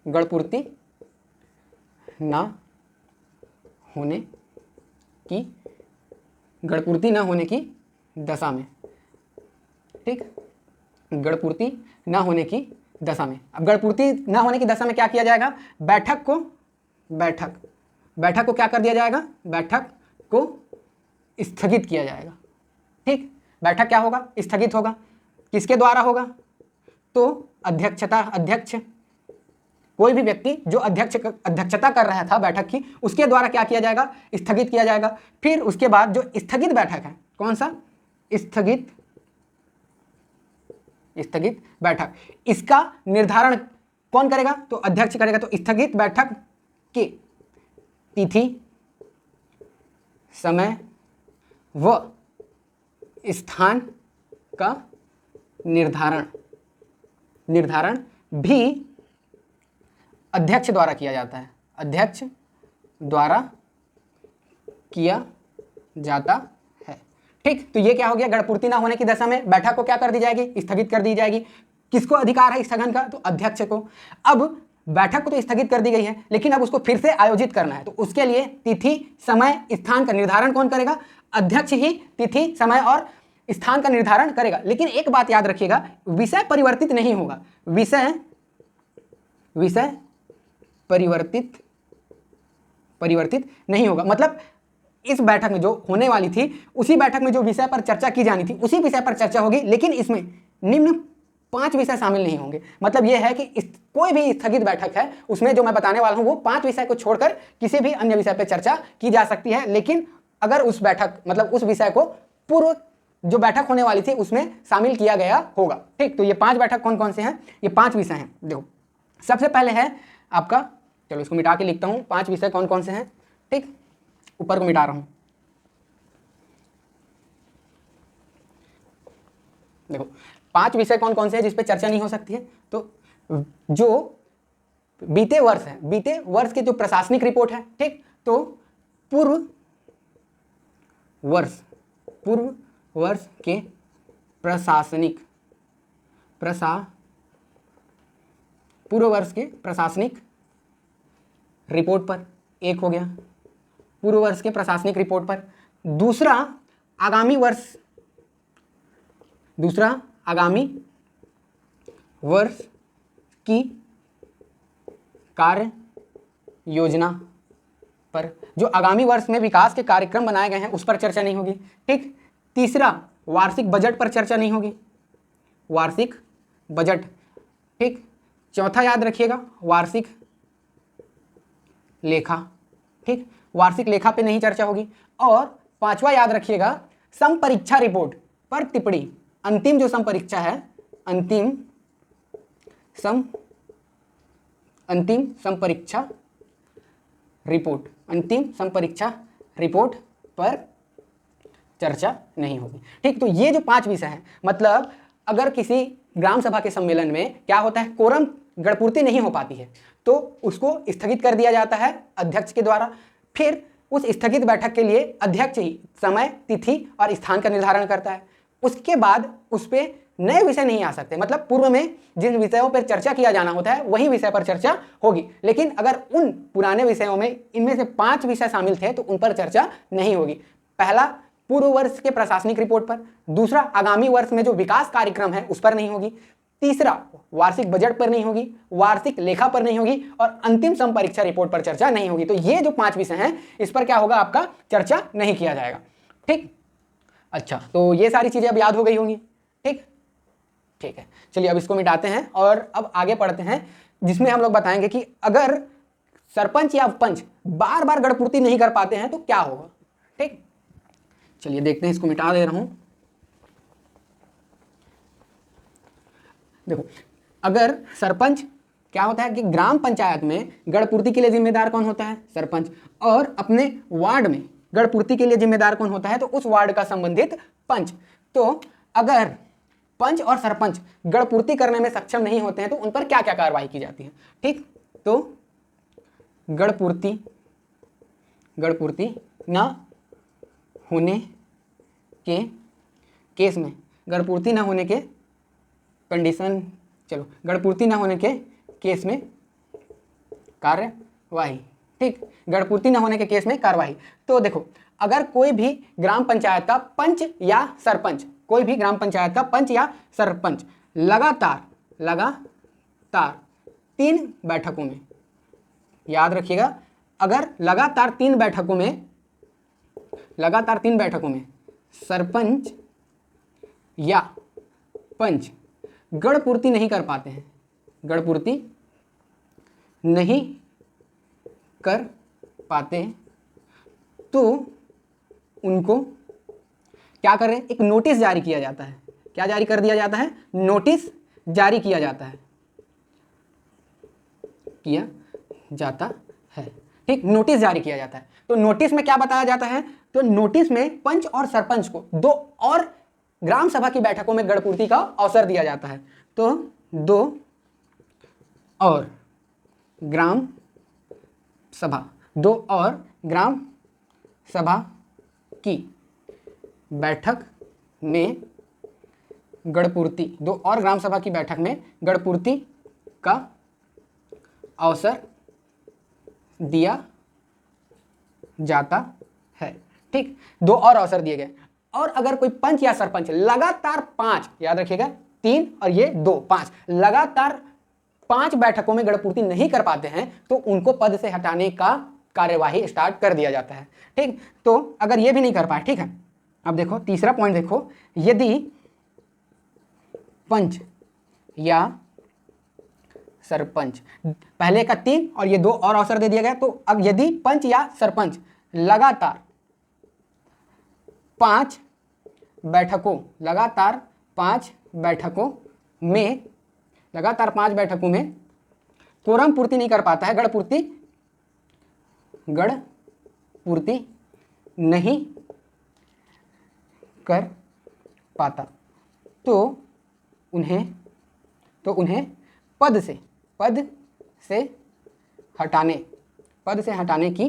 A: गणपूर्ति ना होने की, गणपूर्ति ना होने की दशा में, ठीक, गणपूर्ति ना होने की दशा में। अब गणपूर्ति ना होने की दशा में क्या किया जाएगा, बैठक को क्या कर दिया जाएगा, बैठक को स्थगित किया जाएगा। ठीक, बैठक क्या होगा, स्थगित होगा। किसके द्वारा होगा, तो अध्यक्ष, कोई भी व्यक्ति जो अध्यक्षता कर रहा था बैठक की, उसके द्वारा क्या किया जाएगा, स्थगित किया जाएगा। फिर उसके बाद जो स्थगित बैठक है, कौन सा, स्थगित बैठक, इसका निर्धारण कौन करेगा, तो अध्यक्ष करेगा। तो स्थगित बैठक की तिथि, समय व स्थान का निर्धारण भी अध्यक्ष द्वारा किया जाता है, अध्यक्ष द्वारा किया जाता है। ठीक, तो ये क्या हो गया, गणपूर्ति ना होने की दशा में बैठक को क्या कर दी जाएगी, स्थगित कर दी जाएगी। किसको अधिकार है स्थगन का, तो अध्यक्ष को। अब बैठक को तो स्थगित कर दी गई है, लेकिन अब उसको फिर से आयोजित करना है, तो उसके लिए तिथि, समय, स्थान का निर्धारण कौन करेगा, अध्यक्ष ही तिथि, समय और स्थान का निर्धारण करेगा। लेकिन एक बात याद रखिएगा, विषय परिवर्तित नहीं होगा, विषय परिवर्तित नहीं होगा। मतलब इस बैठक में जो होने वाली थी, उसी बैठक में जो विषय पर चर्चा की जानी थी उसी विषय पर चर्चा होगी, लेकिन इसमें निम्न 5 विषय शामिल नहीं होंगे। मतलब यह है कि कोई भी स्थगित बैठक है उसमें जो मैं बताने वाला हूं वो 5 विषय को छोड़कर किसी भी अन्य विषय पर चर्चा की जा सकती है, लेकिन अगर उस बैठक मतलब उस विषय को पूर्व जो बैठक होने वाली थी उसमें शामिल किया गया होगा। ठीक, तो ये 5 बैठक कौन कौन से हैं, ये 5 विषय हैं। देखो, सबसे पहले है आपका, चलो इसको मिटा के लिखता हूं, 5 विषय कौन कौन से हैं। ठीक, ऊपर को मिटा रहा हूं। देखो 5 विषय कौन कौन से हैं जिस पे चर्चा नहीं हो सकती है, तो जो बीते वर्ष है, बीते वर्ष की जो प्रशासनिक रिपोर्ट है, ठीक, तो पूर्व वर्ष के पूर्व वर्ष के प्रशासनिक रिपोर्ट पर, एक हो गया पूर्व वर्ष के प्रशासनिक रिपोर्ट पर। दूसरा आगामी वर्ष की कार्य योजना पर, जो आगामी वर्ष में विकास के कार्यक्रम बनाए गए हैं उस पर चर्चा नहीं होगी। ठीक, तीसरा वार्षिक बजट पर चर्चा नहीं होगी, वार्षिक बजट। ठीक, चौथा याद रखिएगा वार्षिक लेखा। ठीक, वार्षिक लेखा पे नहीं चर्चा होगी। और 5वां याद रखिएगा समपरीक्षा रिपोर्ट पर टिप्पणी। अंतिम जो समपरीक्षा है, अंतिम समपरीक्षा रिपोर्ट पर चर्चा नहीं होगी। ठीक, तो ये जो 5 विषय हैं, मतलब अगर किसी ग्राम सभा के सम्मेलन में क्या होता है, कोरम गणपूर्ति नहीं हो पाती है तो उसको स्थगित कर दिया जाता है अध्यक्ष के द्वारा। फिर उस स्थगित बैठक के लिए अध्यक्ष ही समय, तिथि और स्थान का निर्धारण करता है। उसके बाद उस पर नए विषय नहीं आ सकते, मतलब पूर्व में जिन विषयों पर चर्चा किया जाना होता है वही विषय पर चर्चा होगी। लेकिन अगर उन पुराने विषयों में इनमें से 5 विषय शामिल थे तो उन पर चर्चा नहीं होगी। पहला पूर्व वर्ष के प्रशासनिक रिपोर्ट पर, दूसरा आगामी वर्ष में जो विकास कार्यक्रम है उस पर नहीं होगी, तीसरा वार्षिक बजट पर नहीं होगी, वार्षिक लेखा पर नहीं होगी और अंतिम समपरीक्षा रिपोर्ट पर चर्चा नहीं होगी। तो ये जो 5 विषय हैं इस पर क्या होगा, आपका चर्चा नहीं किया जाएगा। ठीक, अच्छा, तो ये सारी चीजें अब याद हो गई होंगी। ठीक, ठीक है, चलिए अब इसको मिटाते हैं और अब आगे पढ़ते हैं, जिसमें हम लोग बताएंगे कि अगर सरपंच या पंच बार बार गणपूर्ति नहीं कर पाते हैं तो क्या होगा। ठीक, चलिए देखते हैं, इसको मिटा दे रहा हूं। देखो, अगर सरपंच क्या होता है कि ग्राम पंचायत में गढ़पूर्ति के लिए जिम्मेदार कौन होता है? सरपंच। और अपने वार्ड में गढ़पूर्ति के लिए जिम्मेदार कौन होता है? तो उस वार्ड का संबंधित पंच। तो अगर पंच और सरपंच गढ़पूर्ति करने में सक्षम नहीं होते हैं तो उन पर क्या क्या कार्रवाई की जाती है? ठीक, तो गढ़पूर्ति न होने के केस में, गढ़पूर्ति न होने के कंडीशन, चलो गढ़पूर्ति न होने के केस में कार्यवाही। ठीक, गढ़पूर्ति न होने के केस में कार्यवाही। तो देखो, अगर कोई भी ग्राम पंचायत का पंच या सरपंच, कोई भी ग्राम पंचायत का पंच या सरपंच लगातार 3 बैठकों में, याद रखिएगा, अगर लगातार 3 बैठकों में सरपंच या पंच गढ़पूर्ति नहीं कर पाते हैं, गढ़पूर्ति नहीं कर पाते हैं, तो उनको क्या करें? एक नोटिस जारी किया जाता है। क्या जारी कर दिया जाता है? नोटिस जारी किया जाता है, ठीक, नोटिस जारी किया जाता है। तो नोटिस में क्या बताया जाता है? तो नोटिस में पंच और सरपंच को 2 और ग्राम सभा की बैठकों में गढ़पूर्ति का अवसर दिया जाता है। तो 2 और ग्राम सभा की बैठक में गढ़पूर्ति, 2 और ग्राम सभा की बैठक में गढ़पूर्ति का अवसर दिया जाता है। ठीक, 2 और अवसर दिए गए। और अगर कोई पंच या सरपंच लगातार 5, याद रखिएगा 3 और ये 2, 5, लगातार 5 बैठकों में गढ़पूर्ति नहीं कर पाते हैं तो उनको पद से हटाने का कार्यवाही स्टार्ट कर दिया जाता है। ठीक, तो अगर ये भी नहीं कर पाए, ठीक है, अब देखो तीसरा पॉइंट देखो, यदि पंच या सरपंच, पहले का 3 और ये 2 और अवसर दे दिया गया, तो अब यदि पंच या सरपंच लगातार 5 बैठकों में कोरम पूर्ति नहीं कर पाता है, गढ़पूर्ति नहीं कर पाता, तो उन्हें पद से हटाने की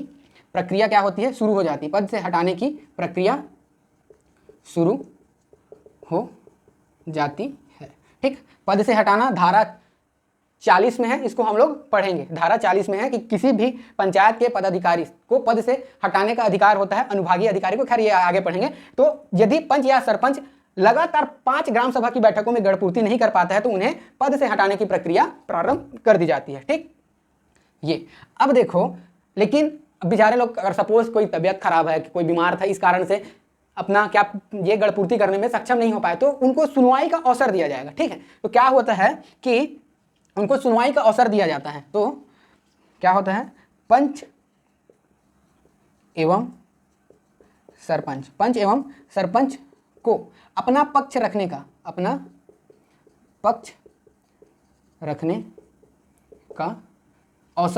A: प्रक्रिया क्या होती है? शुरू हो जाती है। पद से हटाने की प्रक्रिया शुरू हो जाती है। ठीक, पद से हटाना धारा 40 में है, इसको हम लोग पढ़ेंगे। धारा 40 में है कि किसी भी पंचायत के पदाधिकारी को पद से हटाने का अधिकार होता है, अनुभागीय अधिकारी को। खैर ये आगे पढ़ेंगे। तो यदि पंच या सरपंच लगातार 5 ग्राम सभा की बैठकों में गढ़पूर्ति नहीं कर पाता है तो उन्हें पद से हटाने की प्रक्रिया प्रारंभ कर दी जाती है। ठीक, ये अब देखो, लेकिन बेचारे लोग, अगर सपोज कोई तबीयत खराब है, कोई बीमार था, इस कारण से अपना क्या ये गढ़पूर्ति करने में सक्षम नहीं हो पाए, तो उनको सुनवाई का अवसर दिया जाएगा। ठीक है, तो क्या होता है कि उनको सुनवाई का अवसर दिया जाता है। तो क्या होता है? पंच एवं सरपंच को अपना पक्ष रखने का अवसर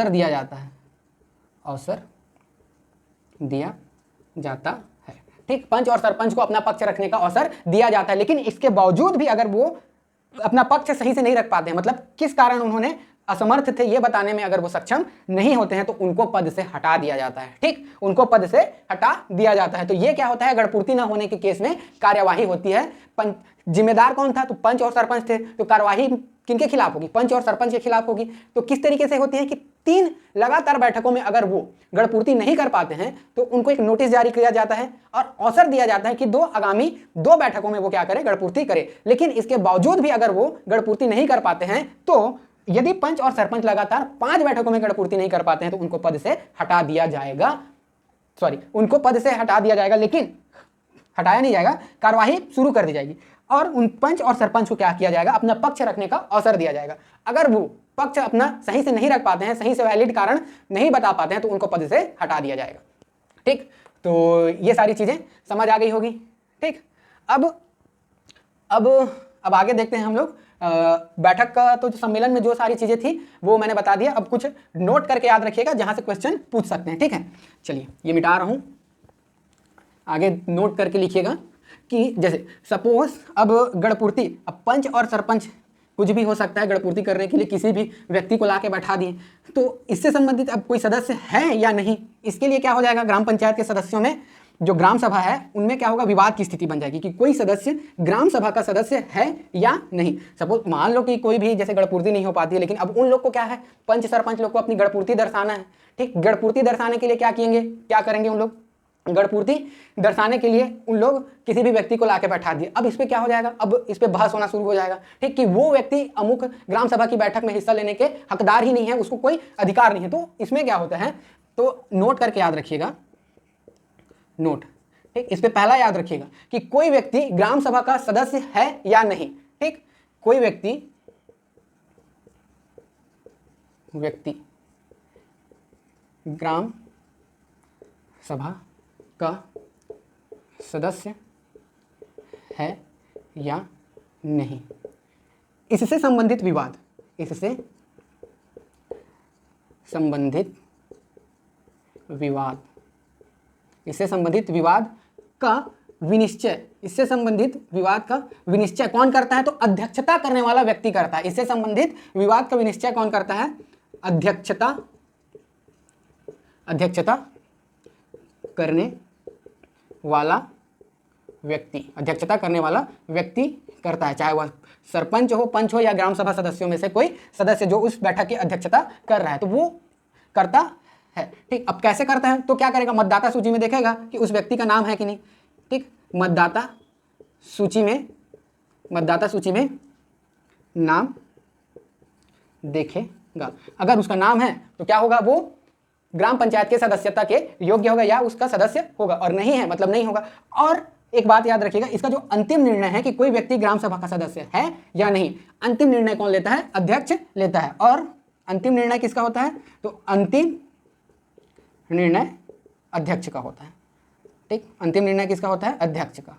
A: दिया जाता है। ठीक, पंच और सरपंच को अपना पक्ष रखने का अवसर दिया जाता है, लेकिन इसके बावजूद भी अगर वो अपना पक्ष सही से नहीं रख पाते हैं, मतलब किस कारण उन्होंने असमर्थ थे ये बताने में अगर वो सक्षम नहीं होते हैं, तो उनको पद से हटा दिया जाता है। ठीक, उनको पद से हटा दिया जाता है। तो ये क्या होता है? गढ़पूर्ति न होने के केस में कार्यवाही होती है। जिम्मेदार कौन था? तो पंच और सरपंच थे। तो कार्यवाही किनके खिलाफ होगी? पंच और सरपंच के खिलाफ होगी। तो किस तरीके से होती है कि 3 लगातार बैठकों में अगर वो गढ़पूर्ति नहीं कर पाते हैं तो उनको एक नोटिस जारी किया जाता है और अवसर दिया जाता है कि आगामी 2 बैठकों में वो क्या करे? गढ़पूर्ति करे। लेकिन इसके बावजूद भी अगर वो गढ़पूर्ति नहीं कर पाते हैं, तो यदि पंच और सरपंच लगातार 5 बैठकों में गढ़पूर्ति नहीं कर पाते हैं तो उनको पद से हटा दिया जाएगा। उनको पद से हटा दिया जाएगा, लेकिन हटाया नहीं जाएगा, कार्यवाही शुरू कर दी जाएगी और उन पंच और सरपंच को क्या किया जाएगा? अपना पक्ष रखने का अवसर दिया जाएगा। अगर वो पक्ष अपना सही से नहीं रख पाते हैं, सही से वैलिड कारण नहीं बता पाते हैं, तो उनको पद से हटा दिया जाएगा। ठीक, तो ये सारी चीजें समझ आ गई होगी। ठीक, अब आगे देखते हैं हम लोग बैठक का तो सम्मेलन में जो सारी चीज़ें थी वो मैंने बता दिया। अब कुछ नोट करके याद रखिएगा जहाँ से क्वेश्चन पूछ सकते हैं, ठीक है। चलिए ये मिटा रहा हूँ, आगे नोट करके लिखिएगा कि जैसे सपोज अब गणपूर्ति, अब पंच और सरपंच कुछ भी हो सकता है, गणपूर्ति करने के लिए किसी भी व्यक्ति को ला के बैठा दिए, तो इससे संबंधित अब कोई सदस्य है या नहीं, इसके लिए क्या हो जाएगा, ग्राम पंचायत के सदस्यों में जो ग्राम सभा है उनमें क्या होगा, विवाद की स्थिति बन जाएगी कि कोई सदस्य ग्राम सभा का सदस्य है या नहीं। सपोज मान लो कि कोई भी जैसे गणपूर्ति नहीं हो पाती है, लेकिन अब उन लोग को क्या है, पंच सरपंच लोग को अपनी गणपूर्ति दर्शाना है, ठीक। गणपूर्ति दर्शाने के लिए क्या करेंगे उन लोग, गणपूर्ति दर्शाने के लिए उन लोग किसी भी व्यक्ति को लाके बैठा दिए। अब इस पे क्या हो जाएगा, अब इस पे बहस होना शुरू हो जाएगा, ठीक, कि वो व्यक्ति अमुक ग्राम सभा की बैठक में हिस्सा लेने के हकदार ही नहीं है, उसको कोई अधिकार नहीं है। तो इसमें क्या होता है, तो नोट करके याद रखिएगा, नोट, ठीक। इस पे पहला याद रखिएगा कि कोई व्यक्ति ग्राम सभा का सदस्य है या नहीं, ठीक। कोई व्यक्ति ग्राम सभा का सदस्य है या नहीं, इससे संबंधित विवाद, इससे संबंधित विवाद का विनिश्चय, इससे संबंधित विवाद का विनिश्चय कौन करता है, तो अध्यक्षता करने वाला व्यक्ति करता है। इससे संबंधित विवाद का विनिश्चय कौन करता है, अध्यक्षता करने वाला व्यक्ति करता है, चाहे वह सरपंच हो, पंच हो या ग्राम सभा सदस्यों में से कोई सदस्य जो उस बैठक की अध्यक्षता कर रहा है, तो वो करता है, ठीक। अब कैसे करता है, तो क्या करेगा, मतदाता सूची में देखेगा कि उस व्यक्ति का नाम है कि नहीं, ठीक। मतदाता सूची में नाम देखेगा, अगर उसका नाम है तो क्या होगा, वो ग्राम पंचायत के सदस्यता के योग्य होगा या उसका सदस्य होगा, और नहीं है मतलब नहीं होगा। और एक बात याद रखिएगा, इसका जो अंतिम निर्णय है कि कोई व्यक्ति ग्राम सभा का सदस्य है या नहीं, अंतिम निर्णय कौन लेता है, अध्यक्ष लेता है। और अंतिम निर्णय किसका होता है, तो अंतिम निर्णय अध्यक्ष का होता है, ठीक। अंतिम निर्णय किसका होता है, अध्यक्ष का,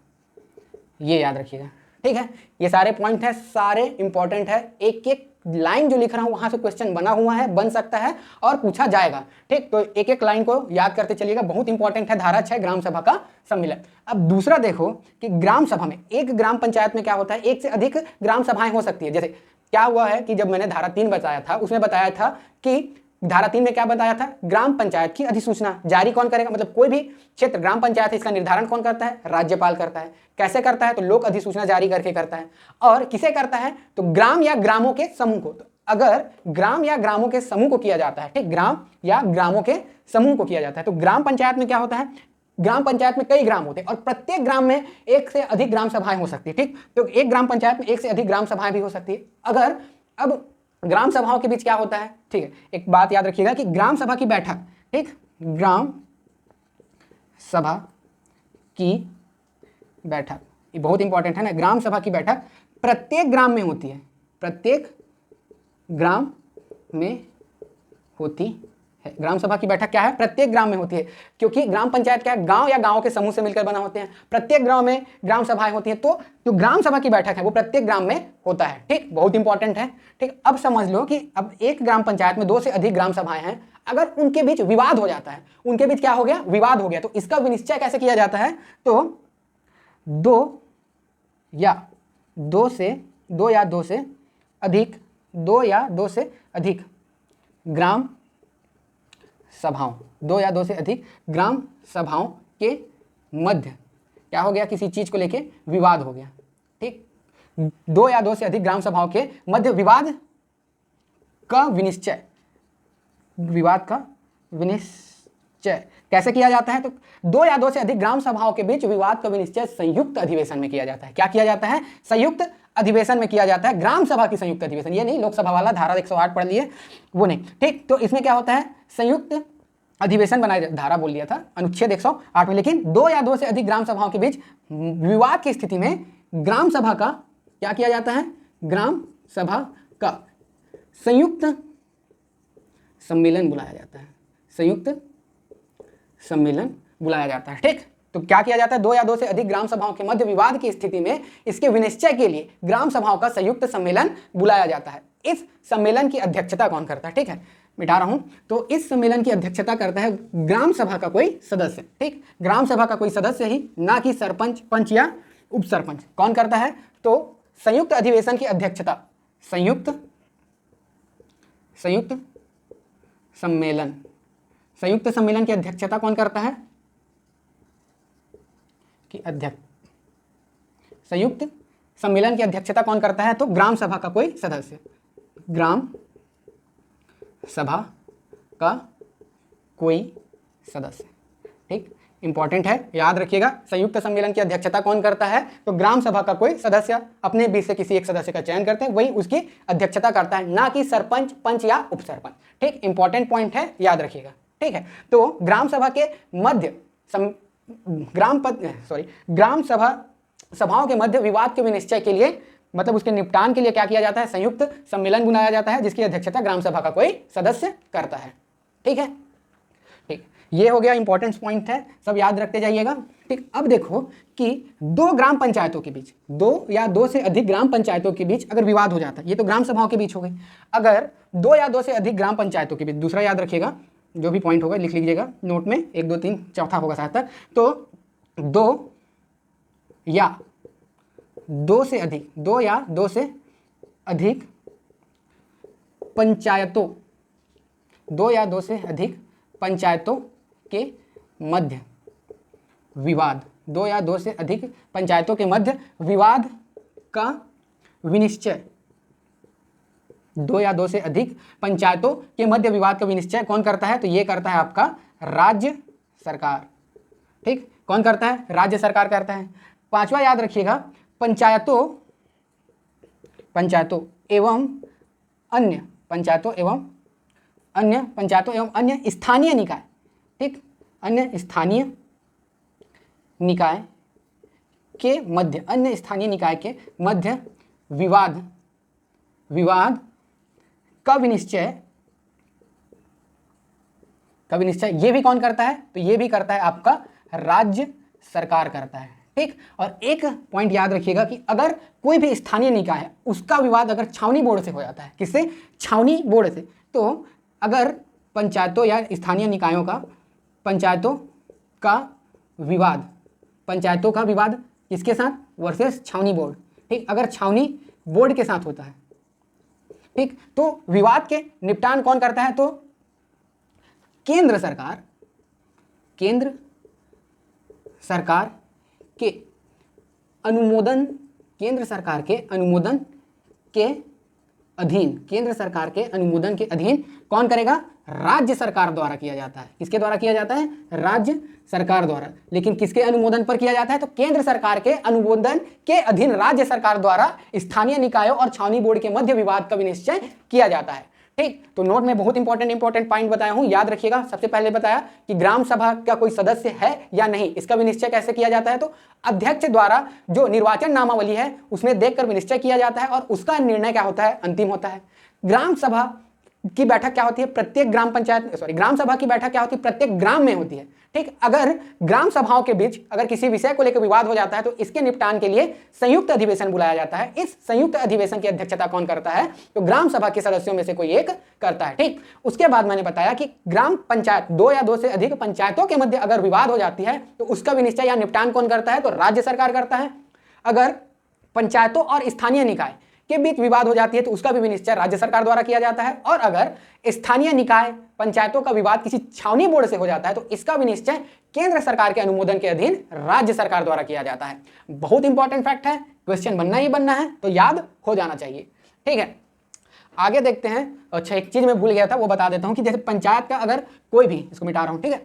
A: ये याद रखिएगा, ठीक है। ये सारे पॉइंट है, सारे इंपॉर्टेंट है, एक एक लाइन जो लिख रहा हूं वहां से क्वेश्चन बना हुआ है, बन सकता है और पूछा जाएगा, ठीक। तो एक एक लाइन को याद करते चलिएगा, बहुत इंपॉर्टेंट है। धारा 6 ग्राम सभा का सम्मिलन। अब दूसरा देखो कि ग्राम सभा में, एक ग्राम पंचायत में क्या होता है, एक से अधिक ग्राम सभाएं हो सकती है। जैसे क्या हुआ है कि जब मैंने धारा 3 बताया था, उसमें बताया था कि धारा 3 में क्या बताया था, ग्राम पंचायत की अधिसूचना जारी कौन करेगा, मतलब कोई भी क्षेत्र ग्राम पंचायत है, इसका निर्धारण कौन करता है, राज्यपाल करता है। कैसे करता है, तो लोक अधिसूचना जारी करके करता है। और किसे करता है, तो ग्राम या ग्रामों के समूह को। तो अगर ग्राम या ग्रामों के समूह को किया जाता है, ठीक, ग्राम या ग्रामों के समूह को किया जाता है, तो ग्राम पंचायत में क्या होता है, ग्राम पंचायत में कई ग्राम होते हैं और प्रत्येक ग्राम में एक से अधिक ग्राम सभाएं हो सकती है, ठीक। तो एक ग्राम पंचायत में एक से अधिक ग्राम सभाएं भी हो सकती है। अगर अब ग्राम सभाओं के बीच क्या होता है, ठीक है, एक बात याद रखिएगा कि ग्राम सभा की बैठक, ठीक, ग्राम सभा की बैठक, ये बहुत इंपॉर्टेंट है ना, ग्राम सभा की बैठक प्रत्येक ग्राम में होती है, प्रत्येक ग्राम में होती है। ग्राम सभा की बैठक क्या है, प्रत्येक ग्राम में होती है, क्योंकि ग्राम पंचायत क्या है, गांव या गांव के समूह से मिलकर बना होते हैं। प्रत्येक गांव में ग्राम सभाएं होती हैं, तो जो ग्राम सभा की बैठक है वो प्रत्येक ग्राम में होता है, ठीक, बहुत इंपॉर्टेंट है, ठीक। अब समझ लो कि अब एक ग्राम पंचायत में 2 से अधिक ग्राम सभाएं हैं, अगर उनके बीच विवाद हो जाता है, उनके बीच क्या हो गया, विवाद हो गया, तो इसका विनिश्चय कैसे किया जाता है, तो 2 या 2 से अधिक ग्राम सभाओं, 2 या 2 से अधिक ग्राम सभाओं के मध्य क्या हो गया, किसी चीज को लेके विवाद हो गया, ठीक। 2 या 2 से अधिक ग्राम सभाओं के मध्य विवाद का विनिश्चय, कैसे किया जाता है, तो 2 या 2 से अधिक ग्राम सभाओं के बीच विवाद का विनिश्चय संयुक्त अधिवेशन में किया जाता है। क्या किया जाता है, संयुक्त अधिवेशन में किया जाता है, ग्राम सभा की संयुक्त अधिवेशन, ये नहीं लोकसभा वाला धारा 108 पढ़ लिए वो नहीं, ठीक। तो इसमें क्या होता है, संयुक्त अधिवेशन बनाया, धारा बोल लिया था अनुच्छेद 108 में, लेकिन 2 या 2 से अधिक ग्राम सभाओं के बीच विवाद की स्थिति में ग्राम सभा का क्या किया जाता है, ग्राम सभा का संयुक्त सम्मेलन बुलाया जाता है, संयुक्त सम्मेलन बुलाया जाता है, ठीक। तो क्या किया जाता है, 2 या 2 से अधिक ग्राम सभाओं के मध्य विवाद की स्थिति में इसके विनिश्चय के लिए ग्राम सभाओं का संयुक्त सम्मेलन बुलाया जाता है। इस सम्मेलन की अध्यक्षता कौन करता है, ठीक है, मिटा रहा हूं। तो इस सम्मेलन की अध्यक्षता करता है ग्राम सभा का कोई सदस्य, ठीक, ग्राम सभा का कोई सदस्य ही, ना कि सरपंच, पंच या उप सरपंच। कौन करता है, तो संयुक्त अधिवेशन की अध्यक्षता संयुक्त सम्मेलन की अध्यक्षता कौन करता है, कि संयुक्त सम्मेलन की अध्यक्षता कौन करता है, तो ग्राम सभा का कोई सदस्य, ग्राम सभा का कोई सदस्य, ठीक, इंपॉर्टेंट है, याद रखिएगा। संयुक्त सम्मेलन की अध्यक्षता कौन करता है, तो ग्राम सभा का कोई सदस्य अपने बीच से किसी एक सदस्य का चयन करते हैं, वही उसकी अध्यक्षता करता है, ना कि सरपंच, पंच या उप सरपंच, ठीक, इंपॉर्टेंट पॉइंट है, याद रखिएगा, ठीक है। तो ग्राम सभा के मध्य ग्राम सभाओं के मध्य विवाद के विनिश्चय के लिए, मतलब उसके निपटान के लिए क्या किया जाता है, संयुक्त सम्मेलन बुलाया जाता है, जिसकी अध्यक्षता ग्राम सभा का कोई सदस्य करता है, ठीक है, ठीक। ये हो गया इंपॉर्टेंट पॉइंट है, सब याद रखते जाइएगा, ठीक। अब देखो कि 2 ग्राम पंचायतों के बीच, 2 या 2 से अधिक ग्राम पंचायतों के बीच अगर विवाद हो जाता है, ये तो ग्राम सभाओं के बीच हो गई, अगर 2 या 2 से अधिक ग्राम पंचायतों के बीच, दूसरा याद रखिएगा, जो भी पॉइंट होगा लिख लीजिएगा नोट में, 1 2 3 चौथा होगा शायद तक, तो 2 या 2 से अधिक पंचायतों, 2 या 2 से अधिक पंचायतों के मध्य विवाद, 2 या 2 से अधिक पंचायतों के मध्य विवाद का विनिश्चय, 2 या 2 से अधिक पंचायतों के मध्य विवाद का विनिश्चय कौन करता है, तो ये करता है आपका राज्य सरकार, ठीक, कौन करता है, राज्य सरकार करता है। 5वां याद रखिएगा, पंचायतों एवं अन्य स्थानीय निकाय, ठीक, अन्य स्थानीय निकाय के मध्य विवाद का विनिश्चय ये भी कौन करता है, तो ये भी करता है आपका राज्य सरकार करता है, ठीक। और एक पॉइंट याद रखिएगा कि अगर कोई भी स्थानीय निकाय है, उसका विवाद अगर छावनी बोर्ड से हो जाता है, किससे, छावनी बोर्ड से, तो अगर पंचायतों या स्थानीय निकायों का पंचायतों का विवाद किसके साथ, वर्सेस छावनी बोर्ड, ठीक, अगर छावनी बोर्ड के साथ होता है, ठीक, तो विवाद के निपटान कौन करता है, तो केंद्र सरकार के अनुमोदन के अधीन कौन करेगा, राज्य सरकार द्वारा किया जाता है। किसके द्वारा किया जाता है, राज्य सरकार द्वारा, लेकिन किसके अनुमोदन पर किया जाता है, तो केंद्र सरकार के अनुमोदन के अधीन राज्य सरकार द्वारा स्थानीय निकायों और छावनी बोर्ड के मध्य विवाद का विनिश्चय किया जाता है, ठीक। तो नोट में बहुत इंपॉर्टेंट पॉइंट बताया हूं, याद रखिएगा। सबसे पहले बताया कि ग्राम सभा का कोई सदस्य है या नहीं, इसका विनिश्चय कैसे किया जाता है, तो अध्यक्ष द्वारा जो निर्वाचन नामावली है उसमें देखकर विनिश्चय किया जाता है, और उसका निर्णय क्या होता है, अंतिम होता है। ग्राम सभा की बैठक क्या होती है, प्रत्येक ग्राम सभा की बैठक क्या होती है, प्रत्येक ग्राम में होती है, ठीक। अगर ग्राम सभाओं के बीच अगर किसी विषय को लेकर विवाद हो जाता है, तो इसके निपटान के लिए संयुक्त अधिवेशन बुलाया जाता है। इस संयुक्त अधिवेशन की अध्यक्षता कौन करता है, तो ग्राम सभा के सदस्यों में से कोई एक करता है, ठीक। उसके बाद मैंने बताया कि ग्राम पंचायत, 2 या 2 से अधिक पंचायतों के मध्य अगर विवाद हो जाती है, तो उसका विनिश्चय या निपटान कौन करता है, तो राज्य सरकार करता है। अगर पंचायतों और स्थानीय निकाय के बीच विवाद हो जाती है, तो उसका भी विनिश्चय राज्य सरकार द्वारा किया जाता है। और अगर स्थानीय निकाय पंचायतों का विवाद किसी छावनी बोर्ड से हो जाता है, तो इसका विनिश्चय केंद्र सरकार के अनुमोदन के अधीन राज्य सरकार द्वारा किया जाता है। बहुत इंपॉर्टेंट फैक्ट है, क्वेश्चन बनना ही बनना है, तो याद हो जाना चाहिए, ठीक है। आगे देखते हैं। अच्छा, एक चीज मैं भूल गया था, वो बता देता हूं कि जैसे पंचायत का अगर कोई भी, इसको मिटा रहा हूं, ठीक है,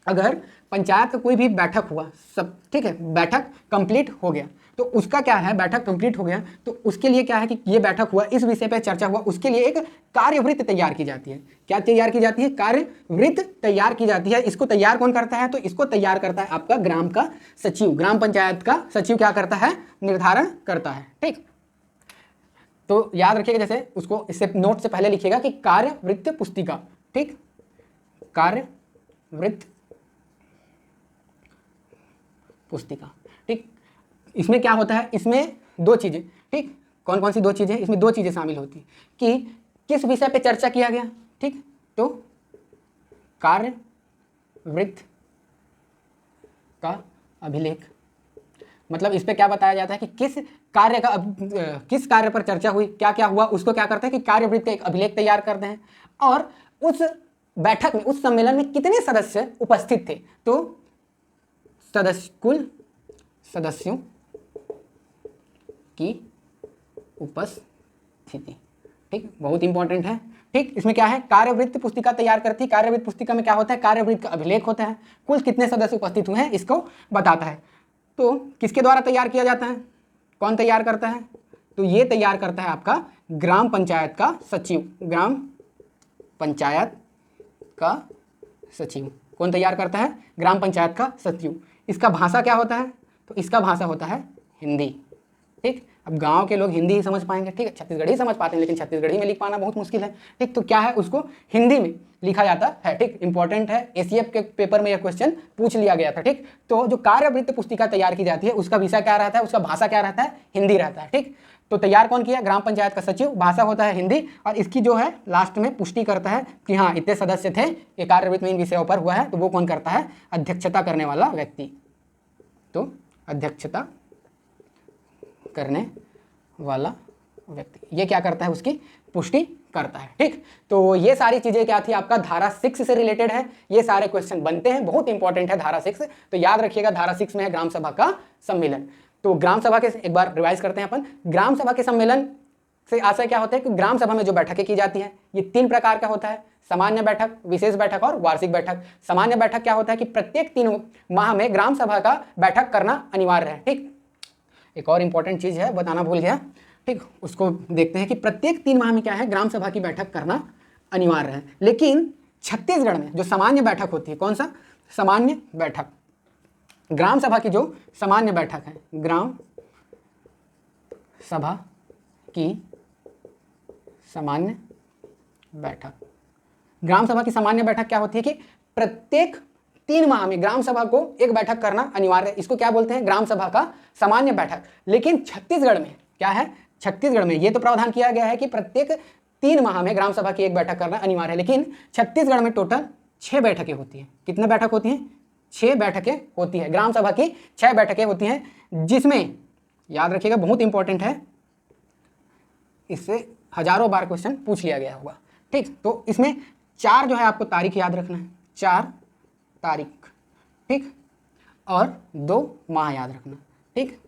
A: अगर पंचायत का कोई भी बैठक हुआ, सब ठीक है, बैठक कंप्लीट हो गया, तो उसका क्या है, बैठक कंप्लीट हो गया तो उसके लिए क्या है कि ये बैठक हुआ, इस विषय पे चर्चा हुआ, उसके लिए एक कार्यवृत्त तैयार की जाती है। क्या तैयार की जाती है, कार्यवृत्त तैयार की जाती है। इसको तैयार कौन करता है, तो इसको तैयार करता है आपका ग्राम का सचिव, ग्राम पंचायत का सचिव क्या करता है, निर्धारण करता है, ठीक। तो याद रखिएगा, जैसे उसको इससे नोट से पहले लिखिएगा कि कार्यवृत्त पुस्तिका, ठीक, कार्यवृत्त पुस्तिका। ठीक, इसमें क्या होता है, इसमें दो चीज़ें, ठीक, कौन कौन सी दो चीज़ें, इसमें दो चीज़ें शामिल होती कि किस विषय पे चर्चा किया गया। ठीक, तो कार्य वृत्त का अभिलेख, मतलब इस पे क्या बताया जाता है कि किस कार्य पर चर्चा हुई, क्या क्या हुआ, उसको क्या करते हैं कि कार्यवृत्त का एक अभिलेख तैयार करते हैं। और उस बैठक में, उस सम्मेलन में कितने सदस्य उपस्थित थे, तो कुल सदस्यों की उपस्थिति। ठीक, बहुत इंपॉर्टेंट है। ठीक, इसमें क्या है, कार्यवृत्त पुस्तिका तैयार करती है। कार्यवृत्त पुस्तिका में क्या होता है, कार्यवृत्त का अभिलेख होता है, कुल कितने सदस्य उपस्थित हुए हैं इसको बताता है। तो किसके द्वारा तैयार किया जाता है, कौन तैयार करता है, तो ये तैयार करता है आपका ग्राम पंचायत का सचिव। ग्राम पंचायत का सचिव कौन तैयार करता है, ग्राम पंचायत का सचिव। इसका भाषा क्या होता है, तो इसका भाषा होता है हिंदी। ठीक, अब गांव के लोग हिंदी ही समझ पाएंगे, ठीक है, छत्तीसगढ़ी समझ पाते हैं लेकिन छत्तीसगढ़ी में लिख पाना बहुत मुश्किल है। ठीक, तो क्या है, उसको हिंदी में लिखा जाता है। ठीक, इंपॉर्टेंट है, एसीएफ के पेपर में यह क्वेश्चन पूछ लिया गया था। ठीक, तो जो कार्यवृत्त पुस्तिका तैयार की जाती है उसका विषय क्या रहता है, उसका भाषा क्या रहता है, हिंदी रहता है। ठीक, तो तैयार कौन किया, ग्राम पंचायत का सचिव, भाषा होता है हिंदी, और इसकी जो है लास्ट में पुष्टि करता है कि हाँ इतने सदस्य थे, ये कार्यवृत्त में इन विषयों पर हुआ है, तो वो कौन करता है, अध्यक्षता करने वाला व्यक्ति। तो अध्यक्षता करने वाला व्यक्ति ये क्या करता है, उसकी पुष्टि करता है। ठीक, तो ये सारी चीजें क्या थी, आपका धारा 6 से रिलेटेड है, ये सारे क्वेश्चन बनते हैं, बहुत इंपॉर्टेंट है धारा 6। तो याद रखिएगा धारा 6 में है ग्राम सभा का सम्मेलन। तो ग्राम सभा के एक बार रिवाइज करते हैं अपन। ग्राम सभा के सम्मेलन से आशय क्या होता है कि ग्राम सभा में जो बैठकें की जाती है ये 3 प्रकार का होता है, सामान्य बैठक, विशेष बैठक और वार्षिक बैठक। सामान्य बैठक क्या होता है कि प्रत्येक 3 माह में ग्राम सभा का बैठक करना अनिवार्य है। ठीक, एक और इंपॉर्टेंट चीज है, बताना भूल गया। ठीक, उसको देखते हैं कि प्रत्येक 3 माह में क्या है, ग्राम सभा की बैठक करना अनिवार्य है। लेकिन छत्तीसगढ़ में जो सामान्य बैठक होती है, कौन सा, सामान्य बैठक, ग्राम सभा की जो सामान्य बैठक है, ग्राम सभा की सामान्य बैठक, ग्राम सभा की सामान्य बैठक क्या होती है कि प्रत्येक 3 माह में ग्राम सभा को एक बैठक करना अनिवार्य है। इसको क्या बोलते हैं, ग्राम सभा का सामान्य बैठक। लेकिन छत्तीसगढ़ में क्या है, छत्तीसगढ़ में ये तो प्रावधान किया गया है कि प्रत्येक 3 माह में ग्राम सभा की एक बैठक करना अनिवार्य है, लेकिन छत्तीसगढ़ में टोटल 6 बैठकें होती हैं। कितने बैठक होती हैं, 6 बैठकें होती है, ग्राम सभा की 6 बैठकें होती हैं, जिसमें याद रखिएगा बहुत इंपॉर्टेंट है, इससे हजारों बार क्वेश्चन पूछ लिया गया होगा। ठीक, तो इसमें 4 जो है आपको तारीख याद रखना है, 4 तारीख, ठीक, और 2 माह याद रखना। ठीक,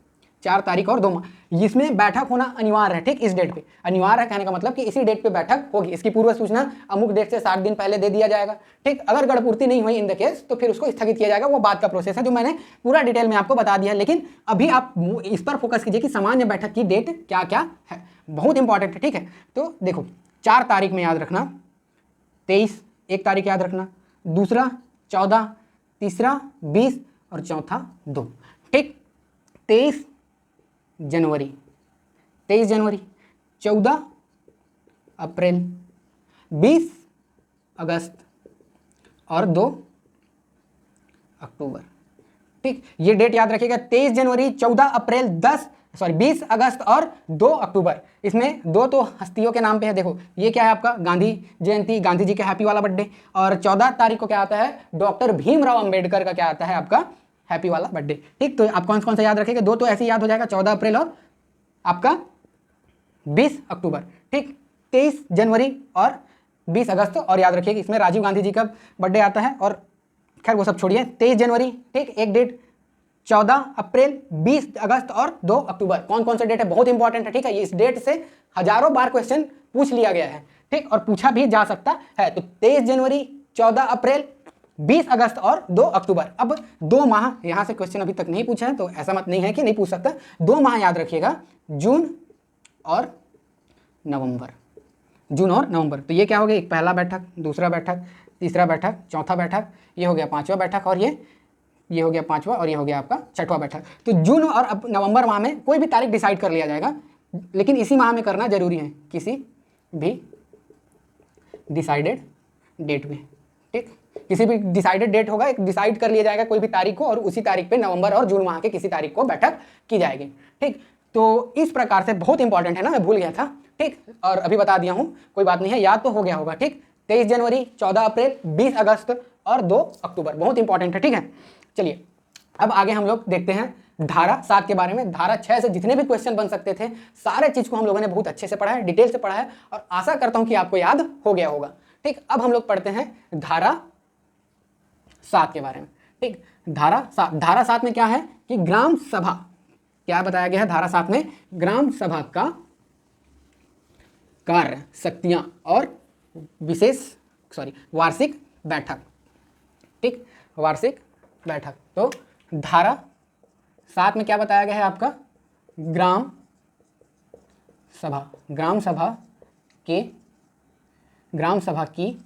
A: 4 तारीख और 2 माह, इसमें बैठक होना अनिवार्य है। ठीक, इस डेट पे अनिवार्य है कहने का मतलब कि इसी डेट पे बैठक होगी, इसकी पूर्व सूचना अमुक डेट से 60 दिन पहले दे दिया जाएगा। ठीक, अगर गढ़पूर्ति नहीं हुई इन द केस तो फिर उसको स्थगित किया जाएगा, वो बाद का प्रोसेस है जो मैंने पूरा डिटेल में आपको बता दिया। लेकिन अभी आप इस पर फोकस कीजिए कि सामान्य बैठक की डेट क्या क्या है, बहुत इंपॉर्टेंट है। ठीक है, तो देखो 4 तारीख में याद रखना, 23 एक तारीख याद रखना, दूसरा 14, तीसरा 20 और चौथा 2। ठीक, 23 जनवरी, 14 अप्रैल, 20 अगस्त और 2 अक्टूबर। ठीक, ये डेट याद रखिएगा, 23 जनवरी, 14 अप्रैल, 20 अगस्त और 2 अक्टूबर। इसमें 2 तो हस्तियों के नाम पे है। देखो ये क्या है आपका, गांधी जयंती, गांधी जी के हैप्पी वाला बर्थडे, और 14 तारीख को क्या आता है, डॉक्टर भीमराव अंबेडकर का क्या आता है, आपका हैप्पी वाला बर्थडे। ठीक, तो आप कौन कौन सा याद रखेंगे, 2 तो ऐसे याद हो जाएगा, 14 अप्रैल और आपका 20 अक्टूबर। ठीक, 23 जनवरी और 20 अगस्त, और याद रखिए कि इसमें राजीव गांधी जी का बर्थडे आता है, और खैर वो सब छोड़िए, 23 जनवरी, ठीक, एक डेट, 14 अप्रैल, 20 अगस्त और 2 अक्टूबर। कौन कौन सा डेट है, बहुत इंपॉर्टेंट है। ठीक है, इस डेट से हजारों बार क्वेश्चन पूछ लिया गया है। ठीक, और पूछा भी जा सकता है। तो 23 जनवरी, 14 अप्रैल, 20 अगस्त और 2 अक्टूबर। अब 2 माह यहाँ से क्वेश्चन अभी तक नहीं पूछा है, तो ऐसा मत नहीं है कि नहीं पूछ सकता। 2 माह याद रखिएगा, जून और नवंबर, जून और नवंबर। तो ये क्या हो गया, एक पहला बैठक, दूसरा बैठक, तीसरा बैठक, चौथा बैठक, ये हो गया 5वां बैठक, और ये हो गया 5वां, और ये हो गया आपका 6वां बैठक। तो जून और अब नवंबर माह में कोई भी तारीख डिसाइड कर लिया जाएगा, लेकिन इसी माह में करना जरूरी है, किसी भी डिसाइडेड डेट में। ठीक। किसी भी डिसाइडेड डेट होगा, एक डिसाइड कर लिया जाएगा कोई भी तारीख को, और उसी तारीख पे नवंबर और जून माह के किसी तारीख को बैठक की जाएगी। ठीक, तो इस प्रकार से बहुत इंपॉर्टेंट है ना, मैं भूल गया था। ठीक, और अभी बता दिया हूँ, कोई बात नहीं है, याद तो हो गया होगा। ठीक, 23 जनवरी, 14 अप्रैल, 20 अगस्त और 2 अक्टूबर, बहुत इंपॉर्टेंट है। ठीक है, चलिए अब आगे हम लोग देखते हैं धारा 7 के बारे में। धारा 6 से जितने भी क्वेश्चन बन सकते थे, सारे चीज को हम लोगों ने बहुत अच्छे से पढ़ा है, डिटेल से पढ़ा है, और आशा करता हूं कि आपको याद हो गया होगा। ठीक, अब हम लोग पढ़ते हैं धारा 7 के बारे में। ठीक, धारा 7 में क्या है कि ग्राम सभा, क्या बताया गया है धारा 7 में, ग्राम सभा का कार्य, शक्तियां और वार्षिक बैठक। ठीक, वार्षिक बैठक। तो धारा 7 में क्या बताया गया है आपका, ग्राम सभा की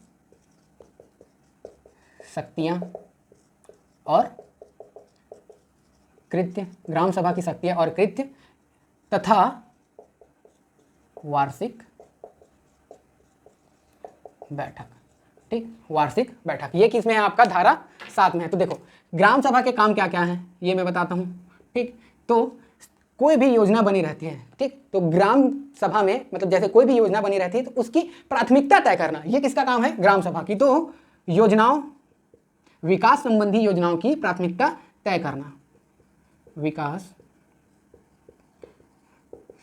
A: शक्तियां और कृत्य, ग्राम सभा की शक्तियां और कृत्य तथा वार्षिक बैठक। ठीक, वार्षिक बैठक, ये किसमें है आपका, धारा 7 में है। तो देखो ग्राम सभा के काम क्या क्या हैं ये मैं बताता हूँ। ठीक, तो कोई भी योजना बनी रहती है, ठीक, तो ग्राम सभा में मतलब जैसे कोई भी योजना बनी रहती है तो उसकी प्राथमिकता तय करना, ये किसका काम है, ग्राम सभा की। तो योजनाओं, विकास संबंधी योजनाओं की प्राथमिकता तय करना, विकास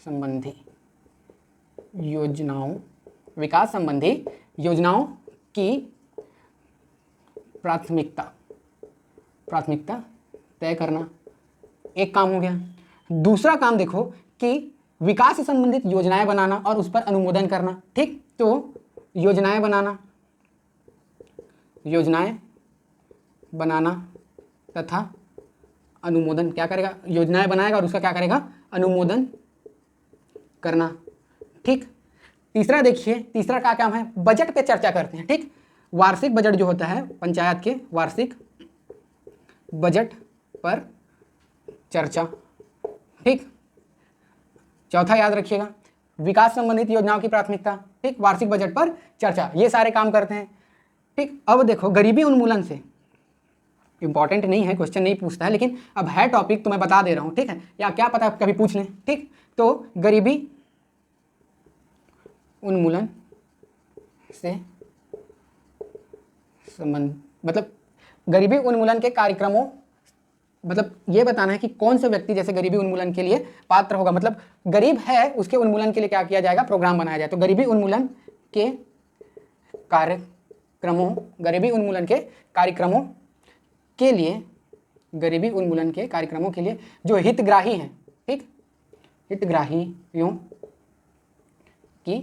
A: संबंधी योजनाओं की प्राथमिकता तय करना, एक काम हो गया। दूसरा काम देखो कि विकास से संबंधित योजनाएं बनाना और उस पर अनुमोदन करना। ठीक, तो योजनाएं बनाना तथा अनुमोदन, क्या करेगा, योजनाएं बनाएगा और उसका क्या करेगा, अनुमोदन करना। ठीक, तीसरा देखिए, तीसरा क्या काम है, बजट पे चर्चा करते हैं। ठीक, वार्षिक बजट जो होता है पंचायत के, वार्षिक बजट पर चर्चा। ठीक, चौथा याद रखिएगा, विकास संबंधित योजनाओं की प्राथमिकता। ठीक, वार्षिक बजट पर चर्चा, ये सारे काम करते हैं। ठीक, अब देखो गरीबी उन्मूलन से, इंपॉर्टेंट नहीं है, क्वेश्चन नहीं पूछता है, लेकिन अब है टॉपिक तो मैं बता दे रहा हूं। ठीक है, या क्या पता कभी पूछ लें। ठीक, तो गरीबी उन्मूलन से संबंध, मतलब गरीबी उन्मूलन के कार्यक्रमों, मतलब ये बताना है कि कौन से व्यक्ति जैसे गरीबी उन्मूलन के लिए पात्र होगा, मतलब गरीब है उसके उन्मूलन के लिए क्या किया जाएगा, प्रोग्राम बनाया जाए। तो गरीबी उन्मूलन के कार्यक्रमों, गरीबी उन्मूलन के कार्यक्रमों के लिए जो हितग्राही हैं, ठीक, हितग्राहियों की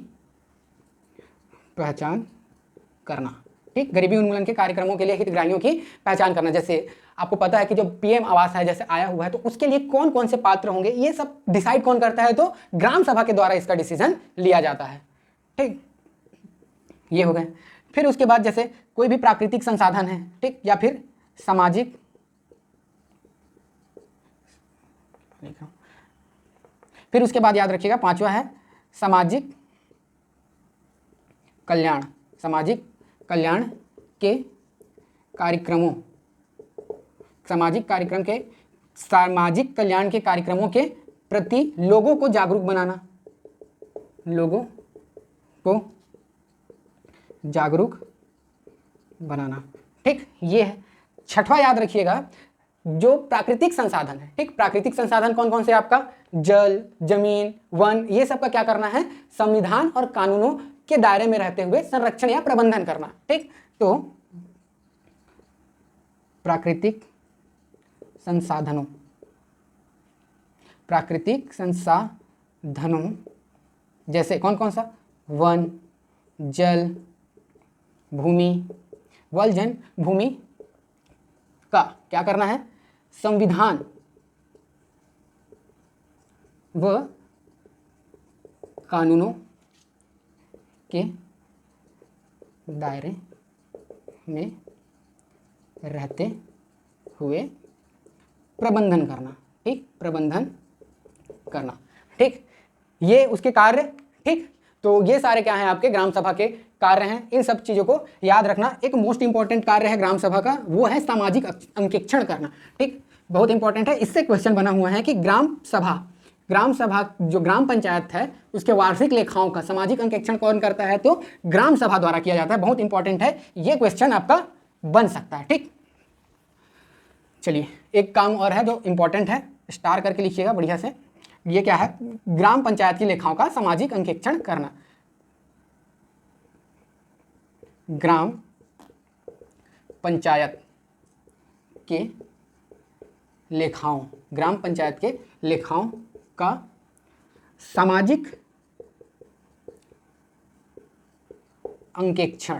A: पहचान करना। ठीक, गरीबी उन्मूलन के कार्यक्रमों के लिए हितग्राहियों की पहचान करना। जैसे आपको पता है कि जो पीएम आवास है जैसे आया हुआ है, तो उसके लिए कौन कौन से पात्र होंगे, ये सब डिसाइड कौन करता है, तो ग्राम सभा के द्वारा इसका डिसीजन लिया जाता है। ठीक, ये हो गए। फिर उसके बाद जैसे कोई भी प्राकृतिक संसाधन है, ठीक, या फिर सामाजिक, फिर उसके बाद याद रखिएगा पांचवा है सामाजिक कल्याण, सामाजिक कल्याण के कार्यक्रमों, सामाजिक कल्याण के कार्यक्रमों के प्रति लोगों को जागरूक बनाना, लोगों को जागरूक बनाना। ठीक, ये है। छठवां याद रखिएगा, जो प्राकृतिक संसाधन है, ठीक, प्राकृतिक संसाधन कौन कौन से, आपका जल, जमीन, वन, ये सब का क्या करना है, संविधान और कानूनों के दायरे में रहते हुए संरक्षण या प्रबंधन करना। ठीक, तो प्राकृतिक संसाधनों जैसे कौन कौन सा, वन, जल, भूमि, वन, जल, भूमि का क्या करना है, संविधान व कानूनों के दायरे में रहते हुए प्रबंधन करना। ठीक, प्रबंधन करना। ठीक, ये उसके कार्य। ठीक, तो ये सारे क्या हैं आपके ग्राम सभा के कार्य हैं। इन सब चीज़ों को याद रखना। एक मोस्ट इंपॉर्टेंट कार्य है ग्राम सभा का, वो है सामाजिक अंकेक्षण करना। ठीक, बहुत इंपॉर्टेंट है। इससे क्वेश्चन बना हुआ है कि ग्राम सभा जो ग्राम पंचायत है उसके वार्षिक लेखाओं का सामाजिक अंकेक्षण कौन करता है, तो ग्राम सभा द्वारा किया जाता है। बहुत इंपॉर्टेंट है, ये क्वेश्चन आपका बन सकता है। ठीक, चलिए एक काम और है जो इंपॉर्टेंट है, स्टार करके लिखिएगा बढ़िया से। ये क्या है, ग्राम पंचायत की लेखाओं का सामाजिक अंकेक्षण करना। ग्राम पंचायत के लेखाओं, ग्राम पंचायत के लेखाओं का सामाजिक अंकेक्षण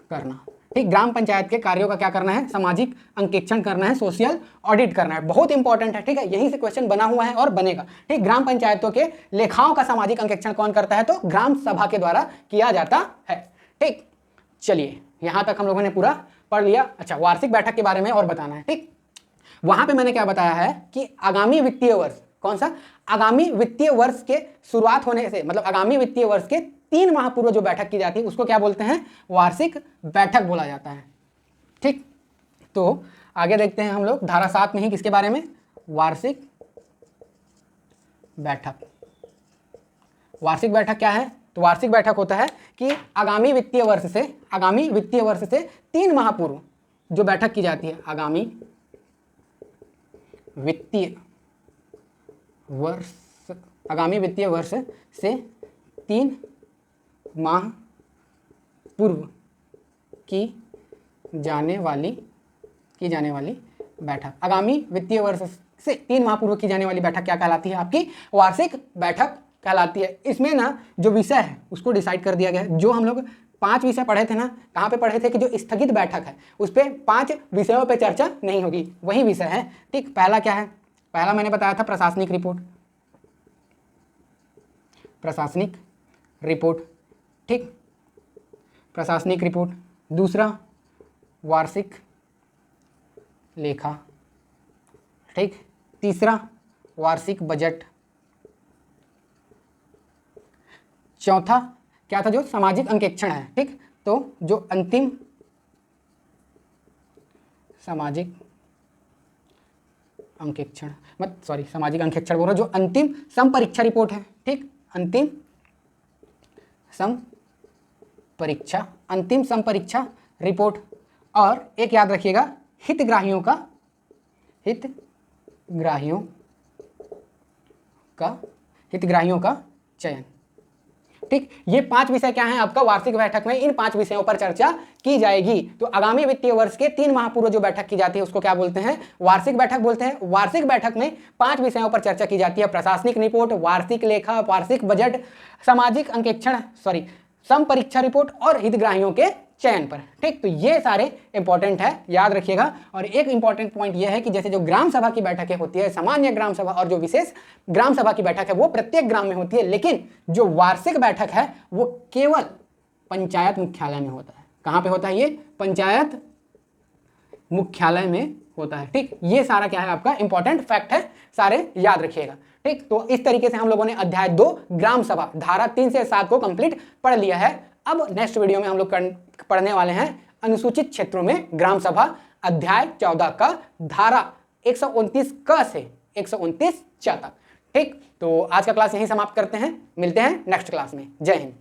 A: करना। ठीक, ग्राम पंचायत के कार्यों का क्या करना है, सामाजिक अंकेक्षण करना है, सोशल ऑडिट करना है। बहुत इंपॉर्टेंट है। ठीक है, यहीं से क्वेश्चन बना हुआ है और बनेगा। ठीक, ग्राम पंचायतों के लेखाओं का सामाजिक अंकेक्षण कौन करता है, तो ग्राम सभा के द्वारा किया जाता है। ठीक, चलिए यहां तक हम लोगों ने पूरा पढ़ लिया। अच्छा, वार्षिक बैठक के बारे में और बताना है। ठीक, वहां पे मैंने क्या बताया है कि आगामी वित्तीय वर्ष, कौन सा, आगामी वित्तीय वर्ष के शुरुआत होने से, मतलब आगामी वित्तीय वर्ष के 3 माह पूर्व जो बैठक की जाती है उसको क्या बोलते हैं, वार्षिक बैठक बोला जाता है। ठीक, तो आगे देखते हैं हम लोग धारा 7 में ही किसके बारे में, वार्षिक बैठक। वार्षिक बैठक क्या है, तो वार्षिक बैठक होता है कि आगामी वित्तीय वर्ष से 3 माह पूर्व जो बैठक की जाती है, आगामी वित्तीय वर्ष से 3 माह पूर्व की जाने वाली बैठक। आगामी वित्तीय वर्ष से 3 माह पूर्व की जाने वाली बैठक क्या कहलाती है, आपकी वार्षिक बैठक कहलाती है। इसमें ना जो विषय है उसको डिसाइड कर दिया गया है। जो हम लोग 5 विषय पढ़े थे ना, कहाँ पे पढ़े थे कि जो स्थगित बैठक है उस पर 5 विषयों पे चर्चा नहीं होगी, वही विषय है। ठीक, पहला क्या है, पहला मैंने बताया था प्रशासनिक रिपोर्ट। ठीक, प्रशासनिक रिपोर्ट। दूसरा वार्षिक लेखा। ठीक, तीसरा वार्षिक बजट। चौथा क्या था, जो सामाजिक अंकेक्षण है। ठीक, तो जो अंतिम सामाजिक अंकेक्षण बोल रहा, जो अंतिम समपरीक्षा रिपोर्ट है। ठीक, अंतिम समपरीक्षा रिपोर्ट। और एक याद रखिएगा, हितग्राहियों का चयन। ठीक, ये 5 विषय क्या हैं आपका वार्षिक बैठक में, इन 5 विषयों पर चर्चा की जाएगी। तो आगामी वित्तीय वर्ष के 3 माह पूर्व जो बैठक की जाती है उसको क्या बोलते हैं, वार्षिक बैठक बोलते हैं। वार्षिक बैठक में 5 विषयों पर चर्चा की जाती है, प्रशासनिक रिपोर्ट, वार्षिक लेखा, वार्षिक बजट, सामाजिक अंकेक्षण समपरीक्षा रिपोर्ट और हितग्राहियों के चयन पर। ठीक, तो ये सारे इंपॉर्टेंट है, याद रखिएगा। और एक इंपॉर्टेंट पॉइंट ये है कि जैसे जो ग्राम सभा की बैठकें होती है, सामान्य ग्राम सभा और जो विशेष ग्राम सभा की बैठक है वो प्रत्येक ग्राम में होती है, लेकिन जो वार्षिक बैठक है वो केवल पंचायत मुख्यालय में होता है। कहाँ पे होता है, ये पंचायत मुख्यालय में होता है। ठीक, ये सारा क्या है आपका इंपॉर्टेंट फैक्ट है, सारे याद रखिएगा। ठीक, तो इस तरीके से हम लोगों ने अध्याय 2 ग्राम सभा धारा 3 से 7 को कंप्लीट पढ़ लिया है। अब नेक्स्ट वीडियो में हम लोग पढ़ने वाले हैं अनुसूचित क्षेत्रों में ग्राम सभा अध्याय 14 का धारा 129 क से 129 च तक। ठीक, तो आज का क्लास यहीं समाप्त करते हैं, मिलते हैं नेक्स्ट क्लास में। जय हिंद।